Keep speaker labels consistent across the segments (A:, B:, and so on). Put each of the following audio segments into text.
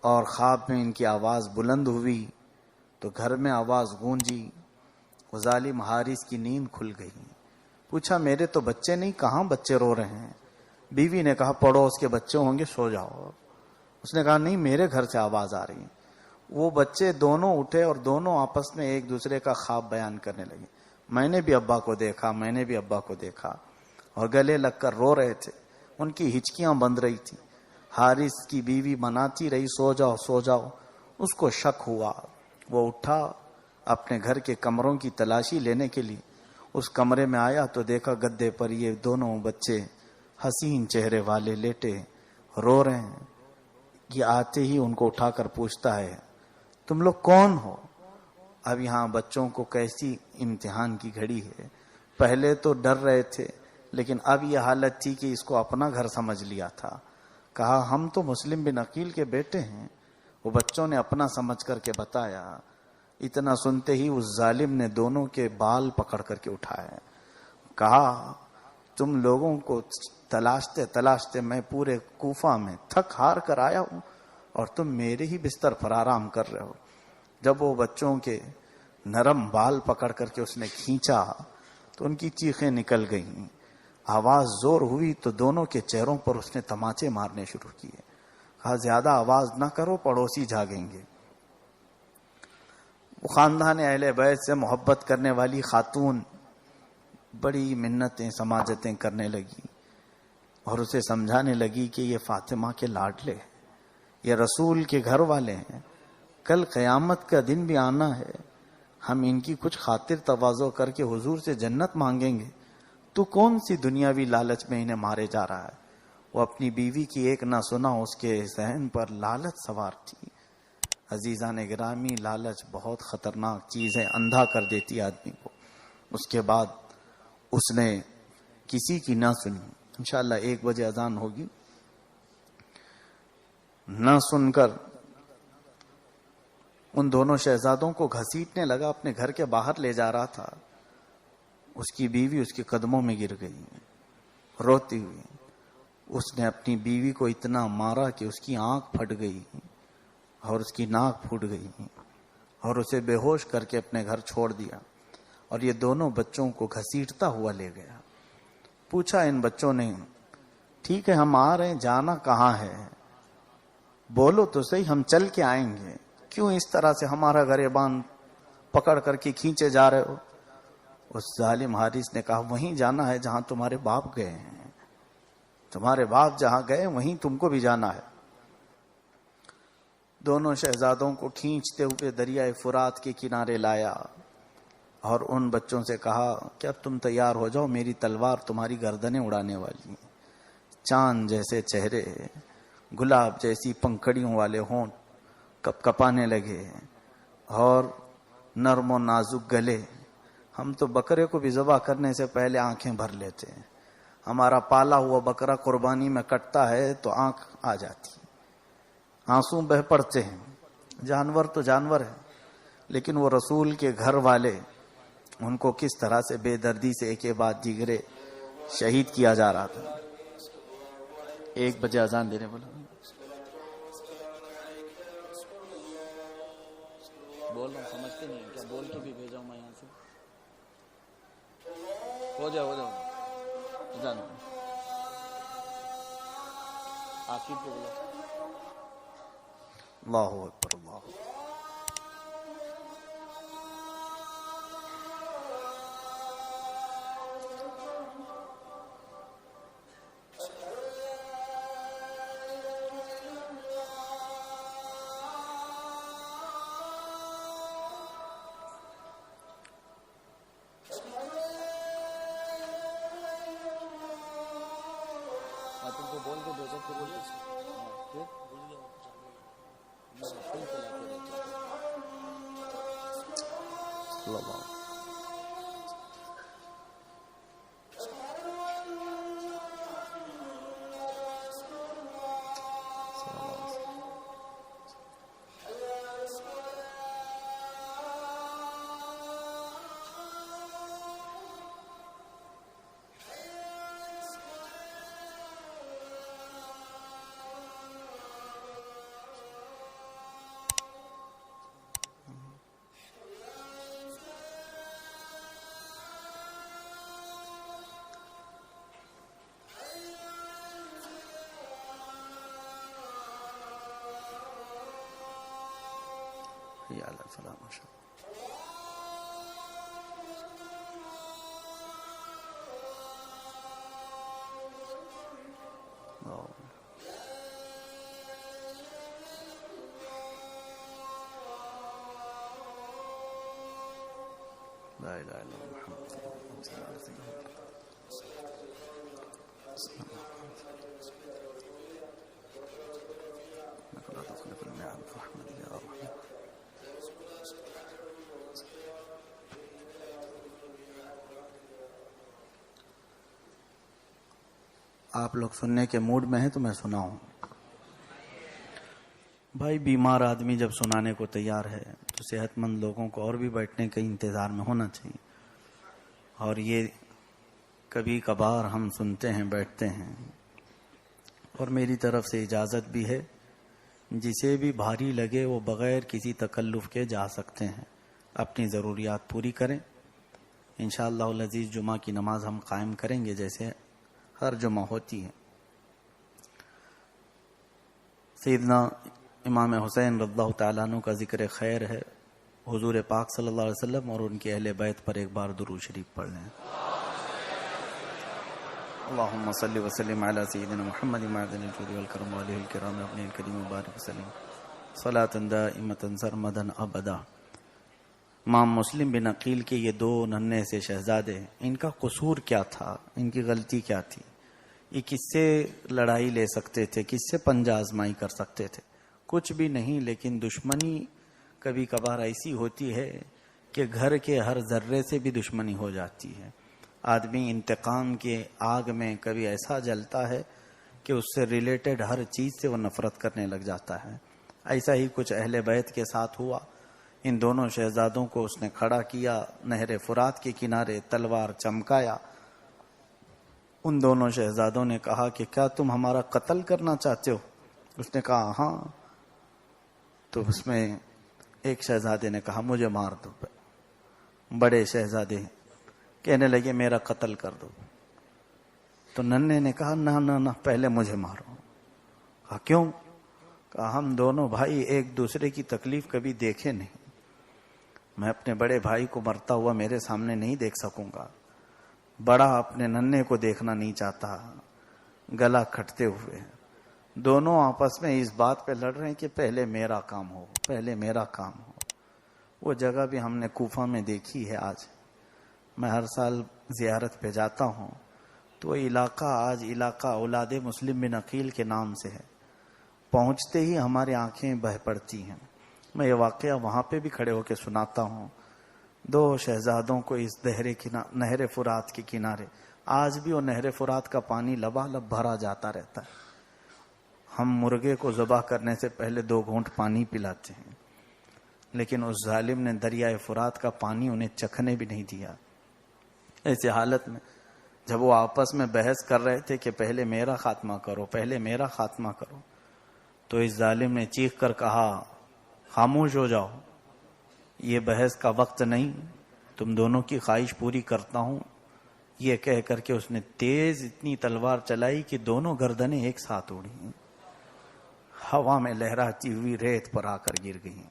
A: اور خواب میں ان کی آواز بلند ہوئی تو گھر میں آواز گونجی. وہ ظالم حارث کی نیند کھل گئی. پوچھا میرے تو بچے نہیں, کہاں بچے رو رہے ہیں؟ بیوی نے کہا پڑوس کے بچے ہوں گے, سو جاؤ. اس نے کہا نہیں, میرے گھر سے آواز آ رہی ہے. وہ بچے دونوں اٹھے اور دونوں آپس میں ایک دوسرے کا خواب بیان کرنے لگے. میں نے بھی ابا کو دیکھا, میں نے بھی ابا کو دیکھا, اور گلے لگ کر رو رہے تھے. ان کی ہچکیاں بند رہی تھی. حارث کی بیوی مناتی رہی سو جاؤ سو جاؤ. اس کو شک ہوا. وہ اٹھا اپنے گھر کے کمروں کی تلاشی لینے کے لیے. اس کمرے میں آیا تو دیکھا گدے پر یہ دونوں بچے حسین چہرے والے لیٹے رو رہے ہیں. یہ آتے ہی ان کو اٹھا کر پوچھتا ہے تم لوگ کون ہو؟ اب یہاں بچوں کو کیسی امتحان کی گھڑی ہے. پہلے تو ڈر رہے تھے, لیکن اب یہ حالت تھی کہ اس کو اپنا گھر سمجھ لیا تھا. کہا ہم تو مسلم بن عقیل کے بیٹے ہیں. وہ بچوں نے اپنا سمجھ کر کے بتایا. اتنا سنتے ہی اس ظالم نے دونوں کے بال پکڑ کر کے اٹھایا. کہا تم لوگوں کو تلاشتے تلاشتے میں پورے کوفہ میں تھک ہار کر آیا ہوں, اور تم میرے ہی بستر پر آرام کر رہے ہو. جب وہ بچوں کے نرم بال پکڑ کر کے اس نے کھینچا تو ان کی چیخیں نکل گئیں. آواز زور ہوئی تو دونوں کے چہروں پر اس نے تماچے مارنے شروع کیے. کہا زیادہ آواز نہ کرو, پڑوسی جاگیں گے. وہ خاندان اہل بیت سے محبت کرنے والی خاتون بڑی منتیں سماجتیں کرنے لگی اور اسے سمجھانے لگی کہ یہ فاطمہ کے لاڈلے ہیں, یہ رسول کے گھر والے ہیں, کل قیامت کا دن بھی آنا ہے, ہم ان کی کچھ خاطر تواضع کر کے حضور سے جنت مانگیں گے. تو کون سی دنیاوی لالچ میں انہیں مارے جا رہا ہے؟ وہ اپنی بیوی کی ایک نہ سنا اس کے ذہن پر لالچ سوار تھی. عزیزان گرامی, لالچ بہت خطرناک چیز ہے, اندھا کر دیتی آدمی کو. اس کے بعد اس نے کسی کی نہ سنی. انشاءاللہ 1 بجے اذان ہوگی. نہ سن کر ان دونوں شہزادوں کو گھسیٹنے لگا, اپنے گھر کے باہر لے جا رہا تھا. اس کی بیوی اس کے قدموں میں گر گئی روتی ہوئی. اس نے اپنی بیوی کو اتنا مارا کہ اس کی آنکھ پھٹ گئی اور اس کی ناک پھوٹ گئی, اور اسے بے ہوش کر کے اپنے گھر چھوڑ دیا. اور یہ دونوں بچوں کو گھسیٹتا ہوا لے گیا. پوچھا ان بچوں نے ٹھیک ہے ہم آ رہے ہیں, جانا کہاں ہے؟ بولو تو صحیح, ہم چل کے آئیں گے. کیوں اس طرح سے ہمارا گریبان پکڑ کر کے کھینچے جا رہے ہو؟ اس ظالم حارث نے کہا وہیں جانا ہے جہاں تمہارے باپ گئے ہیں. تمہارے باپ جہاں گئے وہیں تم کو بھی جانا ہے. دونوں شہزادوں کو کھینچتے ہوئے دریائے فرات کے کنارے لایا اور ان بچوں سے کہا کہ اب تم تیار ہو جاؤ, میری تلوار تمہاری گردنیں اڑانے والی ہیں. چاند جیسے چہرے, گلاب جیسی پنکھڑیوں والے ہونٹ کپ کپانے لگے, اور نرم و نازک گلے. ہم تو بکرے کو بھی ذبح کرنے سے پہلے آنکھیں بھر لیتے ہیں. ہمارا پالا ہوا بکرا قربانی میں کٹتا ہے تو آنکھ آ جاتی, آنسو بہ پڑتے ہیں. جانور تو جانور ہے, لیکن وہ رسول کے گھر والے, ان کو کس طرح سے بے دردی سے ایک بعد دیگرے شہید کیا جا رہا تھا. 1 بجے اذان دینے بولا. بول رہا ہوں سمجھتے نہیں کیا, بول کے بھی بھیجاؤں میں یہاں سے. ہو جاؤ اذان آخر کو بولا. اللہ اکبر اللہ اکبر. تم کو بول کے بھیجو پھر اللہ. حی علی الفلاح. لا الہ الا اللہ محمد صلی اللہ علیہ وسلم. آپ لوگ سننے کے موڈ میں ہیں تو میں سناؤں. بھائی بیمار آدمی جب سنانے کو تیار ہے تو صحت مند لوگوں کو اور بھی بیٹھنے کے انتظار میں ہونا چاہیے. اور یہ کبھی کبھار ہم سنتے ہیں بیٹھتے ہیں. اور میری طرف سے اجازت بھی ہے, جسے بھی بھاری لگے وہ بغیر کسی تکلف کے جا سکتے ہیں, اپنی ضروریات پوری کریں. انشاءاللہ العزیز جمعہ کی نماز ہم قائم کریں گے جیسے ہر جمعہ ہوتی ہے. سیدنا امام حسین رضی اللہ تعالیٰ عنہ کا ذکر خیر ہے. حضور پاک صلی اللہ علیہ وسلم اور ان کے اہل بیت پر ایک بار درود شریف پڑھ لیں. اللہم صلی وسلم علی سیدنا محمد معدن الجود والکرم وآلہ الکرام ابن الکریم مبارک وسلم صلاۃ دائمۃ سرمدا ابدا. امام مسلم بن عقیل کے یہ دو ننھے سے شہزادے, ان کا قصور کیا تھا, ان کی غلطی کیا تھی؟ یہ کس سے لڑائی لے سکتے تھے, کس سے پنجہ آزمائی کر سکتے تھے؟ کچھ بھی نہیں. لیکن دشمنی کبھی کبھار ایسی ہوتی ہے کہ گھر کے ہر ذرے سے بھی دشمنی ہو جاتی ہے. آدمی انتقام کے آگ میں کبھی ایسا جلتا ہے کہ اس سے ریلیٹڈ ہر چیز سے وہ نفرت کرنے لگ جاتا ہے. ایسا ہی کچھ اہل بیت کے ساتھ ہوا. ان دونوں شہزادوں کو اس نے کھڑا کیا, نہر فرات کے کنارے تلوار چمکایا. ان دونوں شہزادوں نے کہا کہ کیا تم ہمارا قتل کرنا چاہتے ہو؟ اس نے کہا ہاں. تو اس میں ایک شہزادے نے کہا مجھے مار دو. بڑے شہزادے کہنے لگے میرا قتل کر دو. تو ننھے نے کہا نہ نہ نہ, پہلے مجھے مارو. کہا کیوں؟ کہا ہم دونوں بھائی ایک دوسرے کی تکلیف کبھی دیکھے نہیں. میں اپنے بڑے بھائی کو مرتا ہوا میرے سامنے نہیں دیکھ سکوں گا. بڑا اپنے ننھے کو دیکھنا نہیں چاہتا. گلا کھٹتے ہوئے دونوں آپس میں اس بات پہ لڑ رہے ہیں کہ پہلے میرا کام ہو, پہلے میرا کام ہو. وہ جگہ بھی ہم نے کوفہ میں دیکھی ہے. آج میں ہر سال زیارت پہ جاتا ہوں تو علاقہ آج علاقہ اولاد مسلم بن عقیل کے نام سے ہے. پہنچتے ہی ہماری آنکھیں بہہ پڑتی ہیں. میں یہ واقعہ وہاں پہ بھی کھڑے ہو کے سناتا ہوں. دو شہزادوں کو اس نہر فرات کے کنارے, آج بھی وہ نہر فرات کا پانی لبالب بھرا جاتا رہتا ہے. ہم مرغے کو ذبح کرنے سے پہلے 2 گھونٹ پانی پلاتے ہیں, لیکن اس ظالم نے دریائے فرات کا پانی انہیں چکھنے بھی نہیں دیا. ایسی حالت میں جب وہ آپس میں بحث کر رہے تھے کہ پہلے میرا خاتمہ کرو, پہلے میرا خاتمہ کرو, تو اس ظالم نے چیخ کر کہا خاموش ہو جاؤ, یہ بحث کا وقت نہیں, تم دونوں کی خواہش پوری کرتا ہوں. یہ کہہ کر کے اس نے تیز اتنی تلوار چلائی کہ دونوں گردنیں ایک ساتھ اڑی, ہوا میں لہراتی ہوئی ریت پر آ کر گر گئی.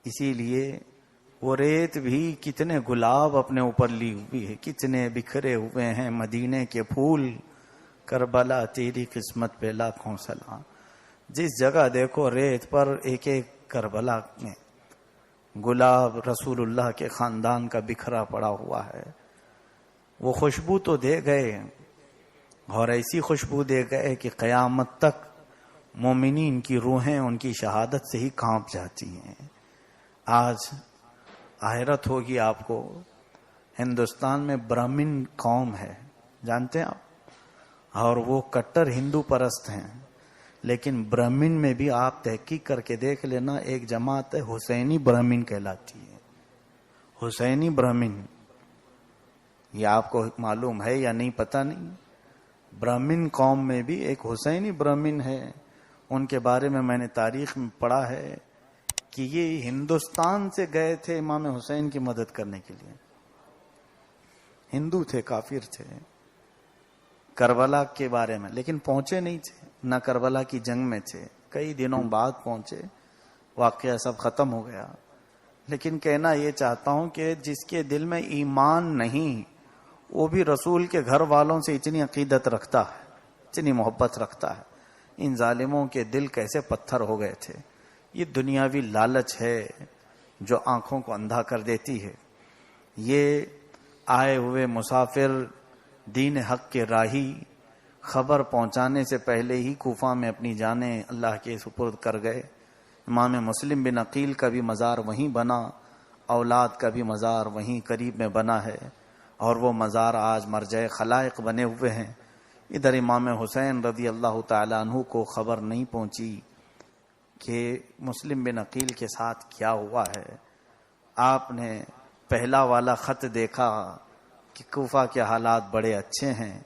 A: اسی لیے وہ ریت بھی کتنے گلاب اپنے اوپر لی ہوئی ہے, کتنے بکھرے ہوئے ہیں مدینے کے پھول. کربلا تیری قسمت پہ لاکھوں سلام. جس جگہ دیکھو ریت پر ایک ایک کربلا میں گلاب رسول اللہ کے خاندان کا بکھرا پڑا ہوا ہے. وہ خوشبو تو دے گئے, اور ایسی خوشبو دے گئے کہ قیامت تک مومنین کی روحیں ان کی شہادت سے ہی کانپ جاتی ہیں. آج حیرت ہوگی آپ کو, ہندوستان میں برہمن قوم ہے, جانتے ہیں آپ, اور وہ کٹر ہندو پرست ہیں. لیکن برہمن میں بھی آپ تحقیق کر کے دیکھ لینا, ایک جماعت ہے حسینی برہمن کہلاتی ہے. حسینی برہمن, یہ آپ کو معلوم ہے یا نہیں پتہ نہیں. برہمن قوم میں بھی ایک حسینی برہمن ہے. ان کے بارے میں نے تاریخ میں پڑھا ہے کہ یہ ہندوستان سے گئے تھے امام حسین کی مدد کرنے کے لیے. ہندو تھے, کافر تھے, کربلا کے بارے میں, لیکن پہنچے نہیں تھے, نہ کربلا کی جنگ میں تھے. کئی دنوں بعد پہنچے. واقعہ سب ختم ہو گیا. لیکن کہنا یہ چاہتا ہوں کہ جس کے دل میں ایمان نہیں وہ بھی رسول کے گھر والوں سے اتنی عقیدت رکھتا ہے, اتنی محبت رکھتا ہے. ان ظالموں کے دل کیسے پتھر ہو گئے تھے. یہ دنیاوی لالچ ہے جو آنکھوں کو اندھا کر دیتی ہے. یہ آئے ہوئے مسافر دین حق کے راہی خبر پہنچانے سے پہلے ہی کوفہ میں اپنی جانیں اللہ کے سپرد کر گئے. امام مسلم بن عقیل کا بھی مزار وہیں بنا, اولاد کا بھی مزار وہیں قریب میں بنا ہے, اور وہ مزار آج مرجع خلائق بنے ہوئے ہیں. ادھر امام حسین رضی اللہ تعالی عنہ کو خبر نہیں پہنچی کہ مسلم بن عقیل کے ساتھ کیا ہوا ہے. آپ نے پہلا والا خط دیکھا کہ کوفہ کے حالات بڑے اچھے ہیں,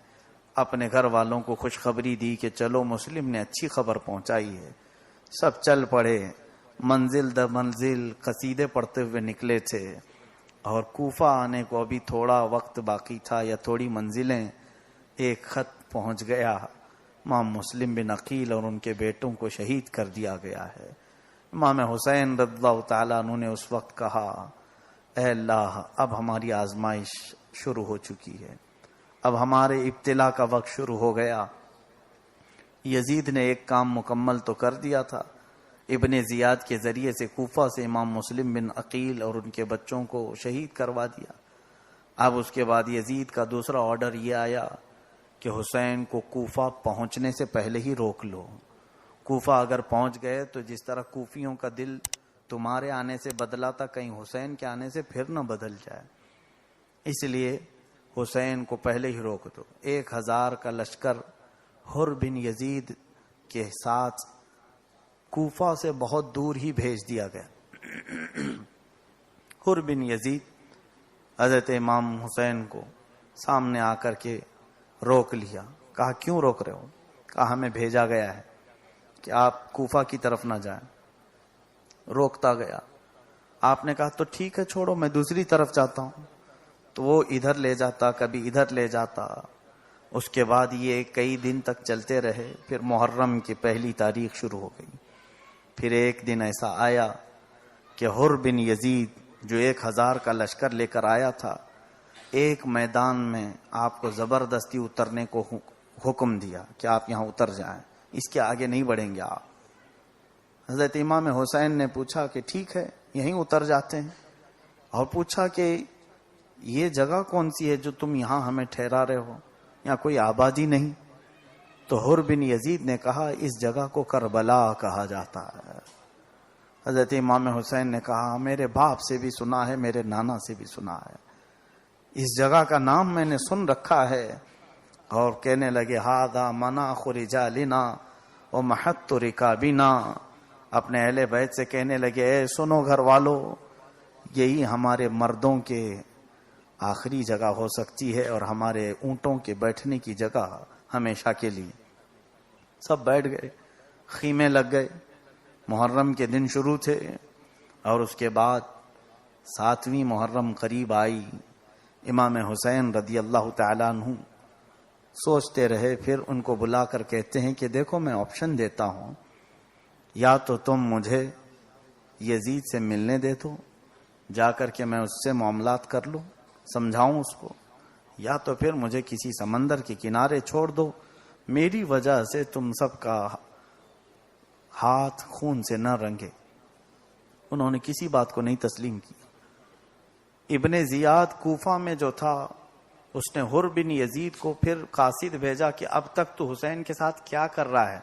A: اپنے گھر والوں کو خوشخبری دی کہ چلو مسلم نے اچھی خبر پہنچائی ہے. سب چل پڑے, منزل در منزل قصیدے پڑھتے ہوئے نکلے تھے, اور کوفہ آنے کو ابھی تھوڑا وقت باقی تھا یا تھوڑی منزلیں. ایک خط پہنچ گیا, امام مسلم بن عقیل اور ان کے بیٹوں کو شہید کر دیا گیا ہے. امام حسین رضی اللہ تعالیٰ عنہ نے اس وقت کہا, اے اللہ اب ہماری آزمائش شروع ہو چکی ہے, اب ہمارے ابتلا کا وقت شروع ہو گیا. یزید نے ایک کام مکمل تو کر دیا تھا, ابن زیاد کے ذریعے سے کوفہ سے امام مسلم بن عقیل اور ان کے بچوں کو شہید کروا دیا. اب اس کے بعد یزید کا دوسرا آرڈر یہ آیا کہ حسین کو کوفہ پہنچنے سے پہلے ہی روک لو. کوفہ اگر پہنچ گئے تو جس طرح کوفیوں کا دل تمہارے آنے سے بدلا تھا, کہیں حسین کے آنے سے پھر نہ بدل جائے, اس لیے حسین کو پہلے ہی روک دو. 1000 کا لشکر حر بن یزید کے ساتھ کوفہ سے بہت دور ہی بھیج دیا گیا. حر بن یزید حضرت امام حسین کو سامنے آ کر کے روک لیا. کہا کیوں روک رہے ہو؟ کہا ہمیں بھیجا گیا ہے کہ آپ کوفہ کی طرف نہ جائیں. روکتا گیا. آپ نے کہا تو ٹھیک ہے چھوڑو, میں دوسری طرف جاتا ہوں. تو وہ ادھر لے جاتا, کبھی ادھر لے جاتا. اس کے بعد یہ کئی دن تک چلتے رہے. پھر محرم کی پہلی تاریخ شروع ہو گئی. پھر ایک دن ایسا آیا کہ حر بن یزید جو 1000 کا لشکر لے کر آیا تھا, ایک میدان میں آپ کو زبردستی اترنے کو حکم دیا کہ آپ یہاں اتر جائیں, اس کے آگے نہیں بڑھیں گے آپ. حضرت امام حسین نے پوچھا کہ ٹھیک ہے یہیں اتر جاتے ہیں, اور پوچھا کہ یہ جگہ کون سی ہے جو تم یہاں ہمیں ٹھہرا رہے ہو, یہاں کوئی آبادی نہیں. تو حر بن یزید نے کہا اس جگہ کو کربلا کہا جاتا ہے. حضرت امام حسین نے کہا میرے باپ سے بھی سنا ہے, میرے نانا سے بھی سنا ہے, اس جگہ کا نام میں نے سن رکھا ہے. اور کہنے لگے ہاذا مناخ رجالنا ومحط رکابنا. اپنے اہل بیت سے کہنے لگے اے سنو گھر والو, یہی ہمارے مردوں کے آخری جگہ ہو سکتی ہے اور ہمارے اونٹوں کے بیٹھنے کی جگہ ہمیشہ کے لیے. سب بیٹھ گئے, خیمے لگ گئے. محرم کے دن شروع تھے, اور اس کے بعد 7ویں محرم قریب آئی. امام حسین رضی اللہ تعالیٰ عنہ سوچتے رہے. پھر ان کو بلا کر کہتے ہیں کہ دیکھو میں آپشن دیتا ہوں, یا تو تم مجھے یزید سے ملنے دے دو, جا کر کے میں اس سے معاملات کر لوں, سمجھاؤں اس کو, یا تو پھر مجھے کسی سمندر کے کنارے چھوڑ دو, میری وجہ سے تم سب کا ہاتھ خون سے نہ رنگے. انہوں نے کسی بات کو نہیں تسلیم کی. ابن زیاد کوفہ میں جو تھا اس نے حر بن یزید کو پھر قاصد بھیجا کہ اب تک تو حسین کے ساتھ کیا کر رہا ہے,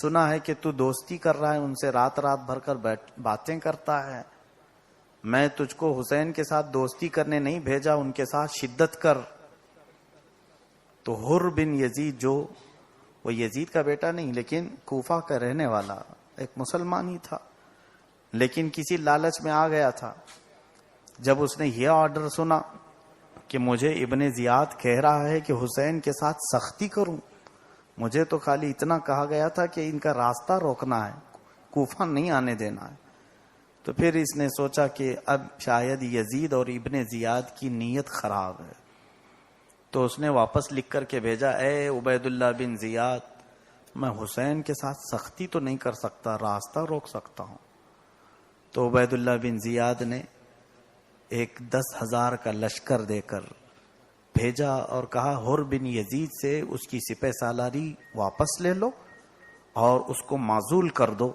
A: سنا ہے کہ تو دوستی کر رہا ہے, ان سے رات رات بھر کر باتیں کرتا ہے. میں تجھ کو حسین کے ساتھ دوستی کرنے نہیں بھیجا, ان کے ساتھ شدت کر. تو حر بن یزید جو وہ یزید کا بیٹا نہیں لیکن کوفہ کا رہنے والا ایک مسلمان ہی تھا, لیکن کسی لالچ میں آ گیا تھا. جب اس نے یہ آرڈر سنا کہ مجھے ابن زیاد کہہ رہا ہے کہ حسین کے ساتھ سختی کروں, مجھے تو خالی اتنا کہا گیا تھا کہ ان کا راستہ روکنا ہے, کوفہ نہیں آنے دینا ہے. تو پھر اس نے سوچا کہ اب شاید یزید اور ابن زیاد کی نیت خراب ہے. تو اس نے واپس لکھ کر کے بھیجا اے عبید اللہ بن زیاد, میں حسین کے ساتھ سختی تو نہیں کر سکتا, راستہ روک سکتا ہوں. تو عبید اللہ بن زیاد نے ایک 10,000 کا لشکر دے کر بھیجا اور کہا حر بن یزید سے اس کی سپہ سالاری واپس لے لو اور اس کو معزول کر دو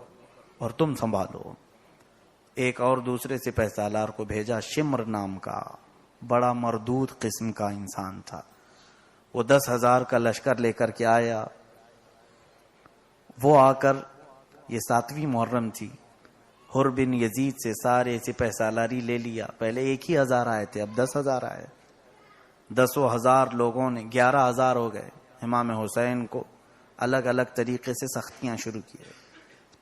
A: اور تم سنبھالو۔ ایک اور دوسرے سپہ سالار کو بھیجا، شمر نام کا بڑا مردود قسم کا انسان تھا، وہ 10,000 کا لشکر لے کر کے آیا۔ وہ آ کر، یہ 7ویں محرم تھی، حر بن یزید سے سارے سپہ سالاری لے لیا۔ پہلے 1,000 آئے تھے، اب 10,000 آئے۔ 10,000 لوگوں نے 11,000 ہو گئے۔ امام حسین کو الگ الگ طریقے سے سختیاں شروع کی۔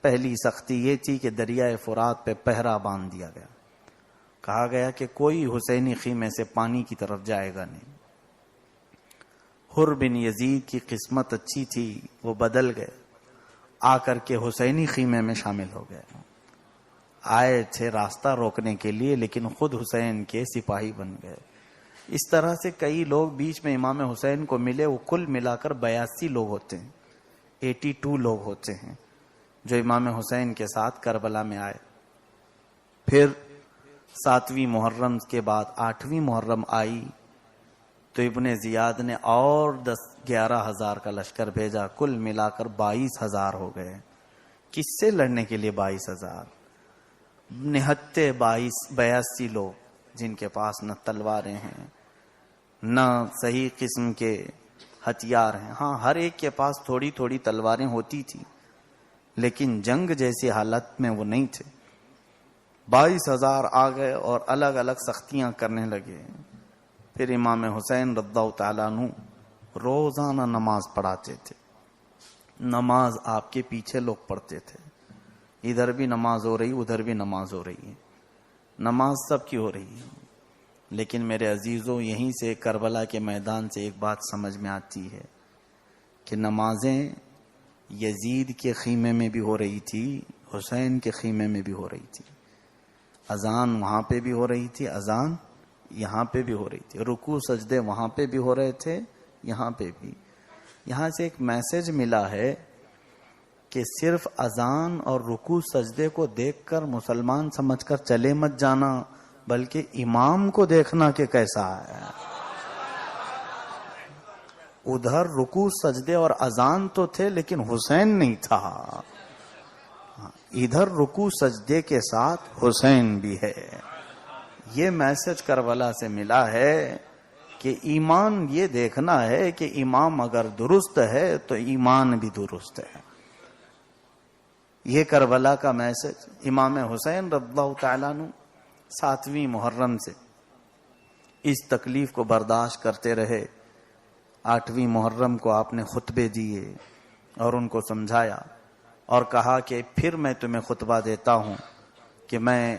A: پہلی سختی یہ تھی کہ دریائے فرات پہ پہرا باندھ دیا گیا، کہا گیا کہ کوئی حسینی خیمے سے پانی کی طرف جائے گا نہیں۔ حر بن یزید کی قسمت اچھی تھی، وہ بدل گئے، آ کر کے حسینی خیمے میں شامل ہو گئے۔ آئے تھے راستہ روکنے کے لیے لیکن خود حسین کے سپاہی بن گئے۔ اس طرح سے کئی لوگ بیچ میں امام حسین کو ملے، وہ کل ملا کر 82 لوگ ہوتے ہیں، 82 لوگ ہوتے ہیں جو امام حسین کے ساتھ کربلا میں آئے۔ پھر 7ویں محرم کے بعد 8ویں محرم آئی تو ابن زیاد نے اور 11,000 کا لشکر بھیجا، کل ملا کر 22,000 ہو گئے۔ کس سے لڑنے کے لیے 22,000؟ نہتے 82 لوگ جن کے پاس نہ تلواریں ہیں نہ صحیح قسم کے ہتھیار ہیں۔ ہاں، ہر ایک کے پاس تھوڑی تھوڑی تلواریں ہوتی تھی لیکن جنگ جیسی حالت میں وہ نہیں تھے۔ 22,000 آ گئے اور الگ الگ سختیاں کرنے لگے۔ پھر امام حسین رضی اللہ تعالیٰ عنہ روزانہ نماز پڑھاتے تھے۔ نماز آپ کے پیچھے لوگ پڑھتے تھے، ادھر بھی نماز ہو رہی، ادھر بھی نماز ہو رہی ہے، نماز سب کی ہو رہی ہے۔ لیکن میرے عزیزوں، یہیں سے کربلا کے میدان سے ایک بات سمجھ میں آتی ہے کہ نمازیں یزید کے خیمے میں بھی ہو رہی تھی، حسین کے خیمے میں بھی ہو رہی تھی۔ اذان وہاں پہ بھی ہو رہی تھی، اذان یہاں پہ بھی ہو رہی تھی، رکوع سجدے وہاں پہ بھی ہو رہے تھے، یہاں پہ بھی۔ یہاں سے ایک میسج ملا ہے کہ صرف اذان اور رکوع سجدے کو دیکھ کر مسلمان سمجھ کر چلے مت جانا، بلکہ امام کو دیکھنا کہ کیسا ہے۔ ادھر رکوع سجدے اور اذان تو تھے لیکن حسین نہیں تھا، ادھر رکوع سجدے کے ساتھ حسین بھی ہے۔ یہ میسج کربلا سے ملا ہے کہ ایمان یہ دیکھنا ہے کہ امام اگر درست ہے تو ایمان بھی درست ہے۔ یہ کربلا کا میسج امام حسین رضی اللہ تعالیٰ عنہ 7ویں محرم سے اس تکلیف کو برداشت کرتے رہے۔ 8ویں محرم کو آپ نے خطبے دیے اور ان کو سمجھایا اور کہا کہ پھر میں تمہیں خطبہ دیتا ہوں کہ میں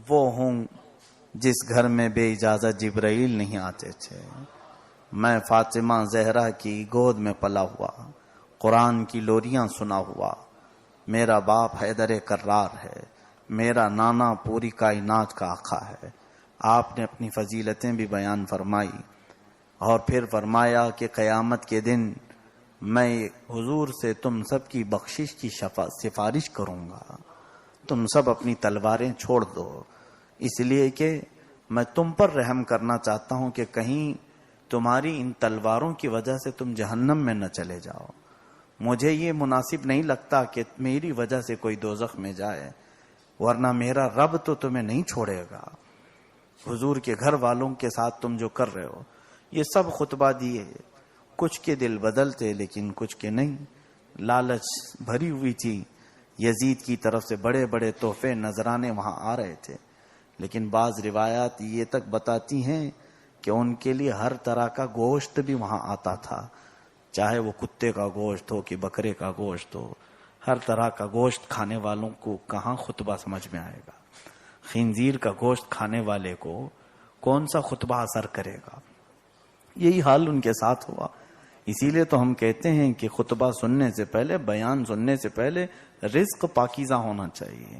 A: وہ ہوں جس گھر میں بے اجازت جبرائیل نہیں آتے تھے۔ میں فاطمہ زہرا کی گود میں پلا ہوا، قرآن کی لوریاں سنا ہوا، میرا باپ حیدر کرار ہے، میرا نانا پوری کائنات کا آقا ہے۔ آپ نے اپنی فضیلتیں بھی بیان فرمائی اور پھر فرمایا کہ قیامت کے دن میں حضور سے تم سب کی بخشش کی سفارش کروں گا، تم سب اپنی تلواریں چھوڑ دو، اس لیے کہ میں تم پر رحم کرنا چاہتا ہوں کہ کہیں تمہاری ان تلواروں کی وجہ سے تم جہنم میں نہ چلے جاؤ۔ مجھے یہ مناسب نہیں لگتا کہ میری وجہ سے کوئی دوزخ میں جائے، ورنہ میرا رب تو تمہیں نہیں چھوڑے گا۔ حضور کے گھر والوں کے ساتھ تم جو کر رہے ہو، یہ سب خطبہ دیے، کچھ کے دل بدلتے لیکن کچھ کے نہیں۔ لالچ بھری ہوئی تھی، یزید کی طرف سے بڑے بڑے تحفے نذرانے وہاں آ رہے تھے، لیکن بعض روایات یہ تک بتاتی ہیں کہ ان کے لیے ہر طرح کا گوشت بھی وہاں آتا تھا، چاہے وہ کتے کا گوشت ہو کہ بکرے کا گوشت ہو، ہر طرح کا گوشت کھانے والوں کو کہاں خطبہ سمجھ میں آئے گا؟ خنزیر کا گوشت کھانے والے کو کون سا خطبہ اثر کرے گا؟ یہی حال ان کے ساتھ ہوا۔ اسی لیے تو ہم کہتے ہیں کہ خطبہ سننے سے پہلے، بیان سننے سے پہلے رزق پاکیزہ ہونا چاہیے۔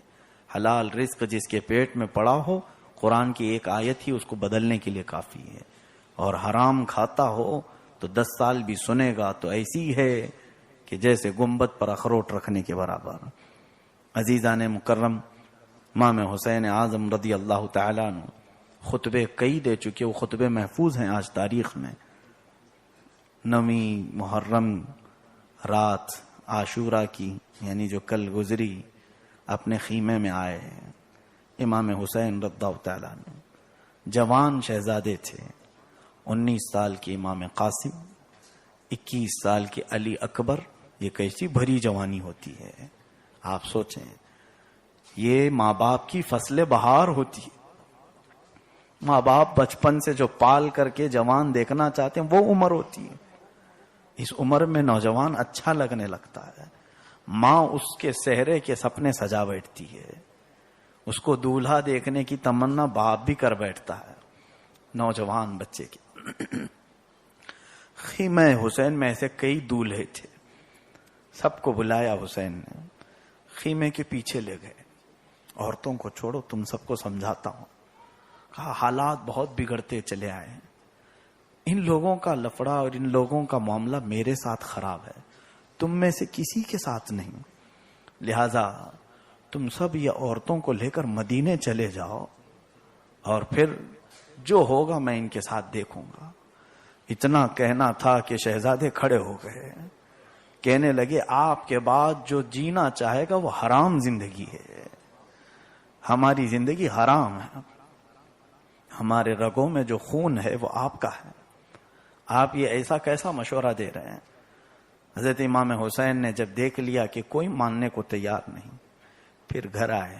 A: حلال رزق جس کے پیٹ میں پڑا ہو، قرآن کی ایک آیت ہی اس کو بدلنے کے لیے کافی ہے، اور حرام کھاتا ہو تو 10 سال بھی سنے گا تو ایسی ہے کہ جیسے گنبد پر اخروٹ رکھنے کے برابر۔ عزیزان مکرم، امام حسین اعظم رضی اللہ تعالیٰ عنہ خطبے کئی دے چکے، وہ خطبے محفوظ ہیں آج تاریخ میں۔ 9 محرم رات عاشورہ کی، یعنی جو کل گزری، اپنے خیمے میں آئے امام حسین رضی اللہ تعالیٰ عنہ، جوان شہزادے تھے۔ 19 سال کے امام قاسم، 21 سال کے علی اکبر۔ یہ کیسی بھری جوانی ہوتی ہے، آپ سوچیں، یہ ماں باپ کی فصل بہار ہوتی ہے۔ ماں باپ بچپن سے جو پال کر کے جوان دیکھنا چاہتے ہیں وہ عمر ہوتی ہے۔ اس عمر میں نوجوان اچھا لگنے لگتا ہے، ماں اس کے صحرے کے سپنے سجا بیٹھتی ہے، اس کو دولہا دیکھنے کی تمنا باپ بھی کر بیٹھتا ہے نوجوان بچے کی۔ خیمہ حسین میں ایسے کئی دولہے تھے، سب کو بلایا حسین نے، خیمے کے پیچھے لے گئے، عورتوں کو چھوڑو، تم سب کو سمجھاتا ہوں۔ کہا حالات بہت بگڑتے چلے آئے ہیں، ان لوگوں کا لفڑا اور ان لوگوں کا معاملہ میرے ساتھ خراب ہے، تم میں سے کسی کے ساتھ نہیں، لہذا تم سب یہ عورتوں کو لے کر مدینے چلے جاؤ، اور پھر جو ہوگا میں ان کے ساتھ دیکھوں گا۔ اتنا کہنا تھا کہ شہزادے کھڑے ہو گئے، کہنے لگے آپ کے بعد جو جینا چاہے گا وہ حرام زندگی ہے، ہماری زندگی حرام ہے، ہمارے رگوں میں جو خون ہے وہ آپ کا ہے، آپ یہ ایسا کیسا مشورہ دے رہے ہیں؟ حضرت امام حسین نے جب دیکھ لیا کہ کوئی ماننے کو تیار نہیں، پھر گھر آئے۔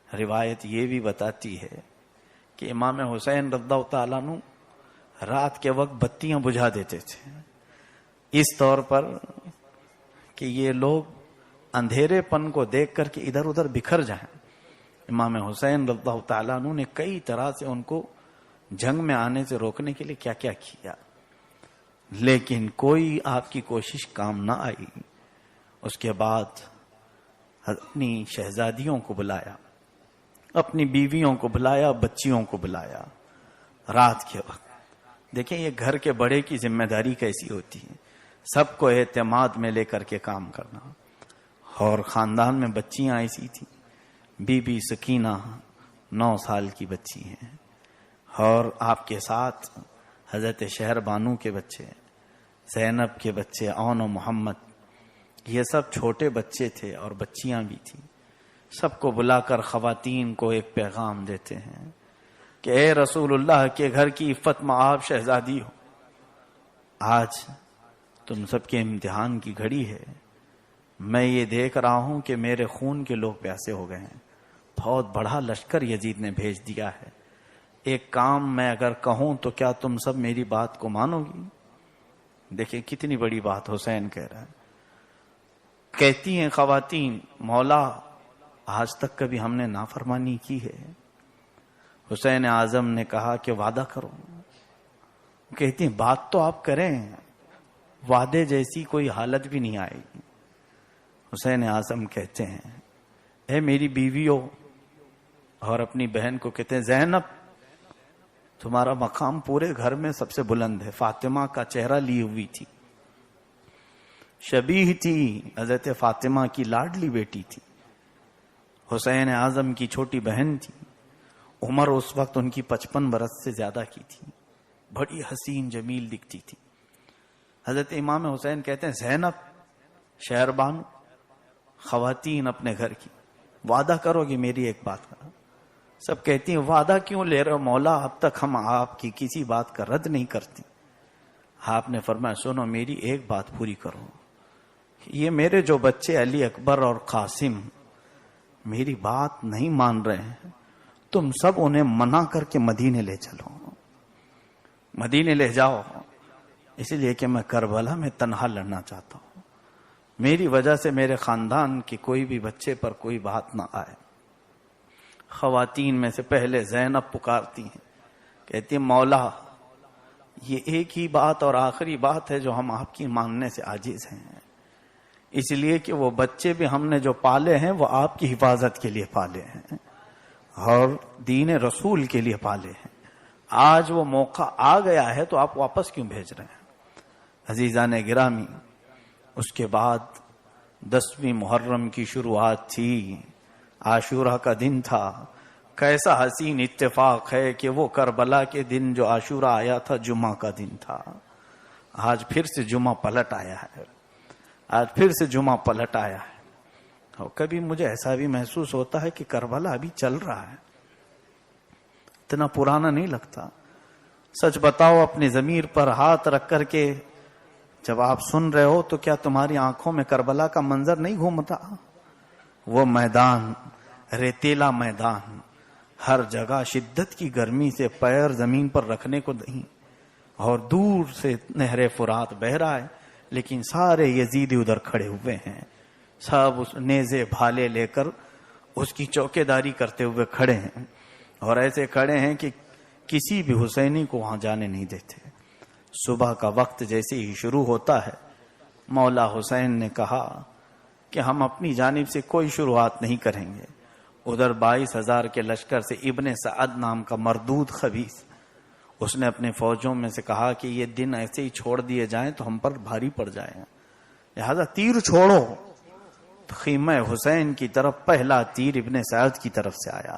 A: روایت یہ بھی بتاتی ہے کہ امام حسین رضی اللہ تعالیٰ عنہ رات کے وقت بتیاں بجھا دیتے تھے، اس طور پر کہ یہ لوگ اندھیرے پن کو دیکھ کر کے ادھر ادھر بکھر جائیں۔ امام حسین رضی اللہ تعالیٰ عنہ نے کئی طرح سے ان کو جنگ میں آنے سے روکنے کے لیے کیا کیا کیا، لیکن کوئی آپ کی کوشش کام نہ آئی۔ اس کے بعد اپنی شہزادیوں کو بلایا، اپنی بیویوں کو بلایا، بچیوں کو بلایا رات کے وقت۔ دیکھیں یہ گھر کے بڑے کی ذمہ داری کیسی ہوتی ہے، سب کو اعتماد میں لے کر کے کام کرنا۔ اور خاندان میں بچیاں ایسی تھیں، بی بی سکینہ 9 سال کی بچی ہیں، اور آپ کے ساتھ حضرت شہر بانو کے بچے، زینب کے بچے، اون و محمد، یہ سب چھوٹے بچے تھے اور بچیاں بھی تھیں۔ سب کو بلا کر خواتین کو ایک پیغام دیتے ہیں کہ اے رسول اللہ کے گھر کی عفت مآب شہزادی ہو، آج تم سب کے امتحان کی گھڑی ہے۔ میں یہ دیکھ رہا ہوں کہ میرے خون کے لوگ پیاسے ہو گئے ہیں، بہت بڑا لشکر یزید نے بھیج دیا ہے، ایک کام میں اگر کہوں تو کیا تم سب میری بات کو مانو گی؟ دیکھیں کتنی بڑی بات حسین کہہ رہا ہے۔ کہتی ہیں خواتین مولا آج تک کبھی ہم نے نافرمانی کی ہے؟ حسین اعظم نے کہا کہ وعدہ کرو۔ کہتی ہیں بات تو آپ کریں، وعدے جیسی کوئی حالت بھی نہیں آئے گی۔ حسین اعظم کہتے ہیں اے میری بیویوں، اور اپنی بہن کو کہتے ہیں زینب تمہارا مقام پورے گھر میں سب سے بلند ہے۔ فاطمہ کا چہرہ لی ہوئی تھی، شبیہ تھی، حضرت فاطمہ کی لاڈلی بیٹی تھی، حسین اعظم کی چھوٹی بہن تھی، عمر اس وقت ان کی 55 برس سے زیادہ کی تھی، بڑی حسین جمیل دکھتی تھی۔ حضرت امام حسین کہتے ہیں زینب، شہربانو، خواتین اپنے گھر کی، وعدہ کرو گی میری ایک بات کا؟ سب کہتی ہیں وعدہ کیوں لے رہے ہو مولا، اب تک ہم آپ کی کسی بات کا رد نہیں کرتی۔ آپ نے فرمایا سنو میری ایک بات پوری کرو، یہ میرے جو بچے علی اکبر اور قاسم میری بات نہیں مان رہے ہیں، تم سب انہیں منع کر کے مدینے لے چلو، مدینے لے جاؤ، اس لیے کہ میں کربلا میں تنہا لڑنا چاہتا ہوں، میری وجہ سے میرے خاندان کے کوئی بھی بچے پر کوئی بات نہ آئے۔ خواتین میں سے پہلے زینب پکارتی ہیں، کہتی ہیں مولا یہ ایک ہی بات اور آخری بات ہے جو ہم آپ کی ماننے سے عاجز ہیں، اس لیے کہ وہ بچے بھی ہم نے جو پالے ہیں وہ آپ کی حفاظت کے لیے پالے ہیں اور دین رسول کے لیے پالے ہیں، آج وہ موقع آ گیا ہے تو آپ واپس کیوں بھیج رہے ہیں؟ عزیزان گرامی، اس کے بعد 10ویں محرم کی شروعات تھی، عاشورہ کا دن تھا. کیسا حسین اتفاق ہے کہ وہ کربلا کے دن جو عاشورہ آیا تھا جمعہ کا دن تھا. آج پھر سے جمعہ پلٹ آیا ہے. آج پھر سے جمعہ پلٹ آیا ہے. اور کبھی مجھے ایسا بھی محسوس ہوتا ہے کہ کربلا ابھی چل رہا ہے, اتنا پرانا نہیں لگتا. سچ بتاؤ, اپنی ضمیر پر ہاتھ رکھ کر کے جب آپ سن رہے ہو تو کیا تمہاری آنکھوں میں کربلا کا منظر نہیں گھومتا؟ وہ میدان, ریتیلا میدان, ہر جگہ شدت کی گرمی سے پیر زمین پر رکھنے کو نہیں, اور دور سے نہر فرات بہہ رہا ہے, لیکن سارے یزیدی ادھر کھڑے ہوئے ہیں, سب اس نیزے بھالے لے کر اس کی چوکیداری کرتے ہوئے کھڑے ہیں, اور ایسے کھڑے ہیں کہ کسی بھی حسینی کو وہاں جانے نہیں دیتے. صبح کا وقت جیسے ہی شروع ہوتا ہے, مولا حسین نے کہا کہ ہم اپنی جانب سے کوئی شروعات نہیں کریں گے. ادھر 22,000 کے لشکر سے ابن سعد نام کا مردود خبیث, اس نے اپنے فوجوں میں سے کہا کہ یہ دن ایسے ہی چھوڑ دیے جائیں تو ہم پر بھاری پڑ جائیں, لہذا تیر چھوڑو. تو خیمہ حسین کی طرف پہلا تیر ابن سعد کی طرف سے آیا.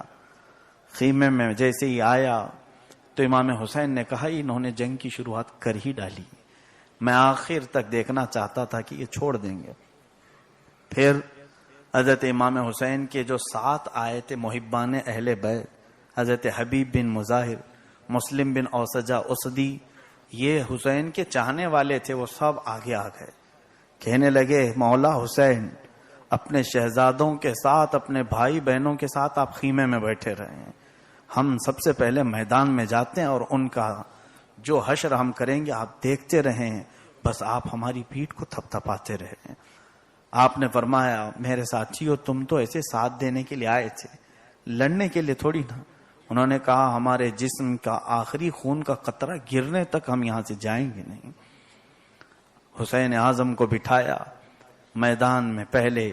A: خیمے میں جیسے ہی آیا تو امام حسین نے کہا انہوں نے جنگ کی شروعات کر ہی ڈالی, میں آخر تک دیکھنا چاہتا تھا کہ یہ چھوڑ دیں گے. پھر حضرت امام حسین کے جو 7 آئے تھے محبان اہل بیت, حضرت حبیب بن مظاہر, مسلم بن اوسجہ اسدی, یہ حسین کے چاہنے والے تھے, وہ سب آگے آ گئے. کہنے لگے مولا حسین اپنے شہزادوں کے ساتھ, اپنے بھائی بہنوں کے ساتھ آپ خیمے میں بیٹھے رہے ہیں, ہم سب سے پہلے میدان میں جاتے ہیں اور ان کا جو حشر ہم کریں گے آپ دیکھتے رہیں, بس آپ ہماری پیٹھ کو تھپ تھپاتے رہیں. آپ نے فرمایا میرے ساتھیو تم تو ایسے ساتھ دینے کے لیے آئے تھے, لڑنے کے لیے تھوڑی نا. انہوں نے کہا ہمارے جسم کا آخری خون کا قطرہ گرنے تک ہم یہاں سے جائیں گے نہیں. حسین اعظم کو بٹھایا میدان میں. پہلے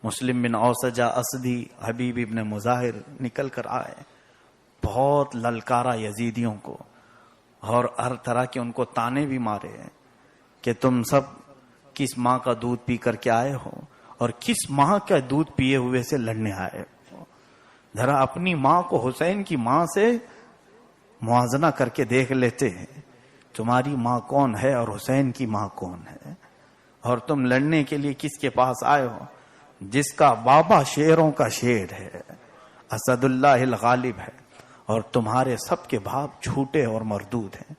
A: مسلم بن اوسجہ اسدی, حبیب ابن مظاہر نکل کر آئے, بہت للکارا یزیدیوں کو, اور ہر طرح کے ان کو تانے بھی مارے کہ تم سب کس ماں کا دودھ پی کر کے آئے ہو اور کس ماں کا دودھ پیے ہوئے سے لڑنے آئے ہو. ذرا اپنی ماں کو حسین کی ماں سے موازنہ کر کے دیکھ لیتے ہیں, تمہاری ماں کون ہے اور حسین کی ماں کون ہے, اور تم لڑنے کے لیے کس کے پاس آئے ہو جس کا بابا شیروں کا شیر ہے, اسد اللہ الغالب ہے, اور تمہارے سب کے باپ جھوٹے اور مردود ہیں.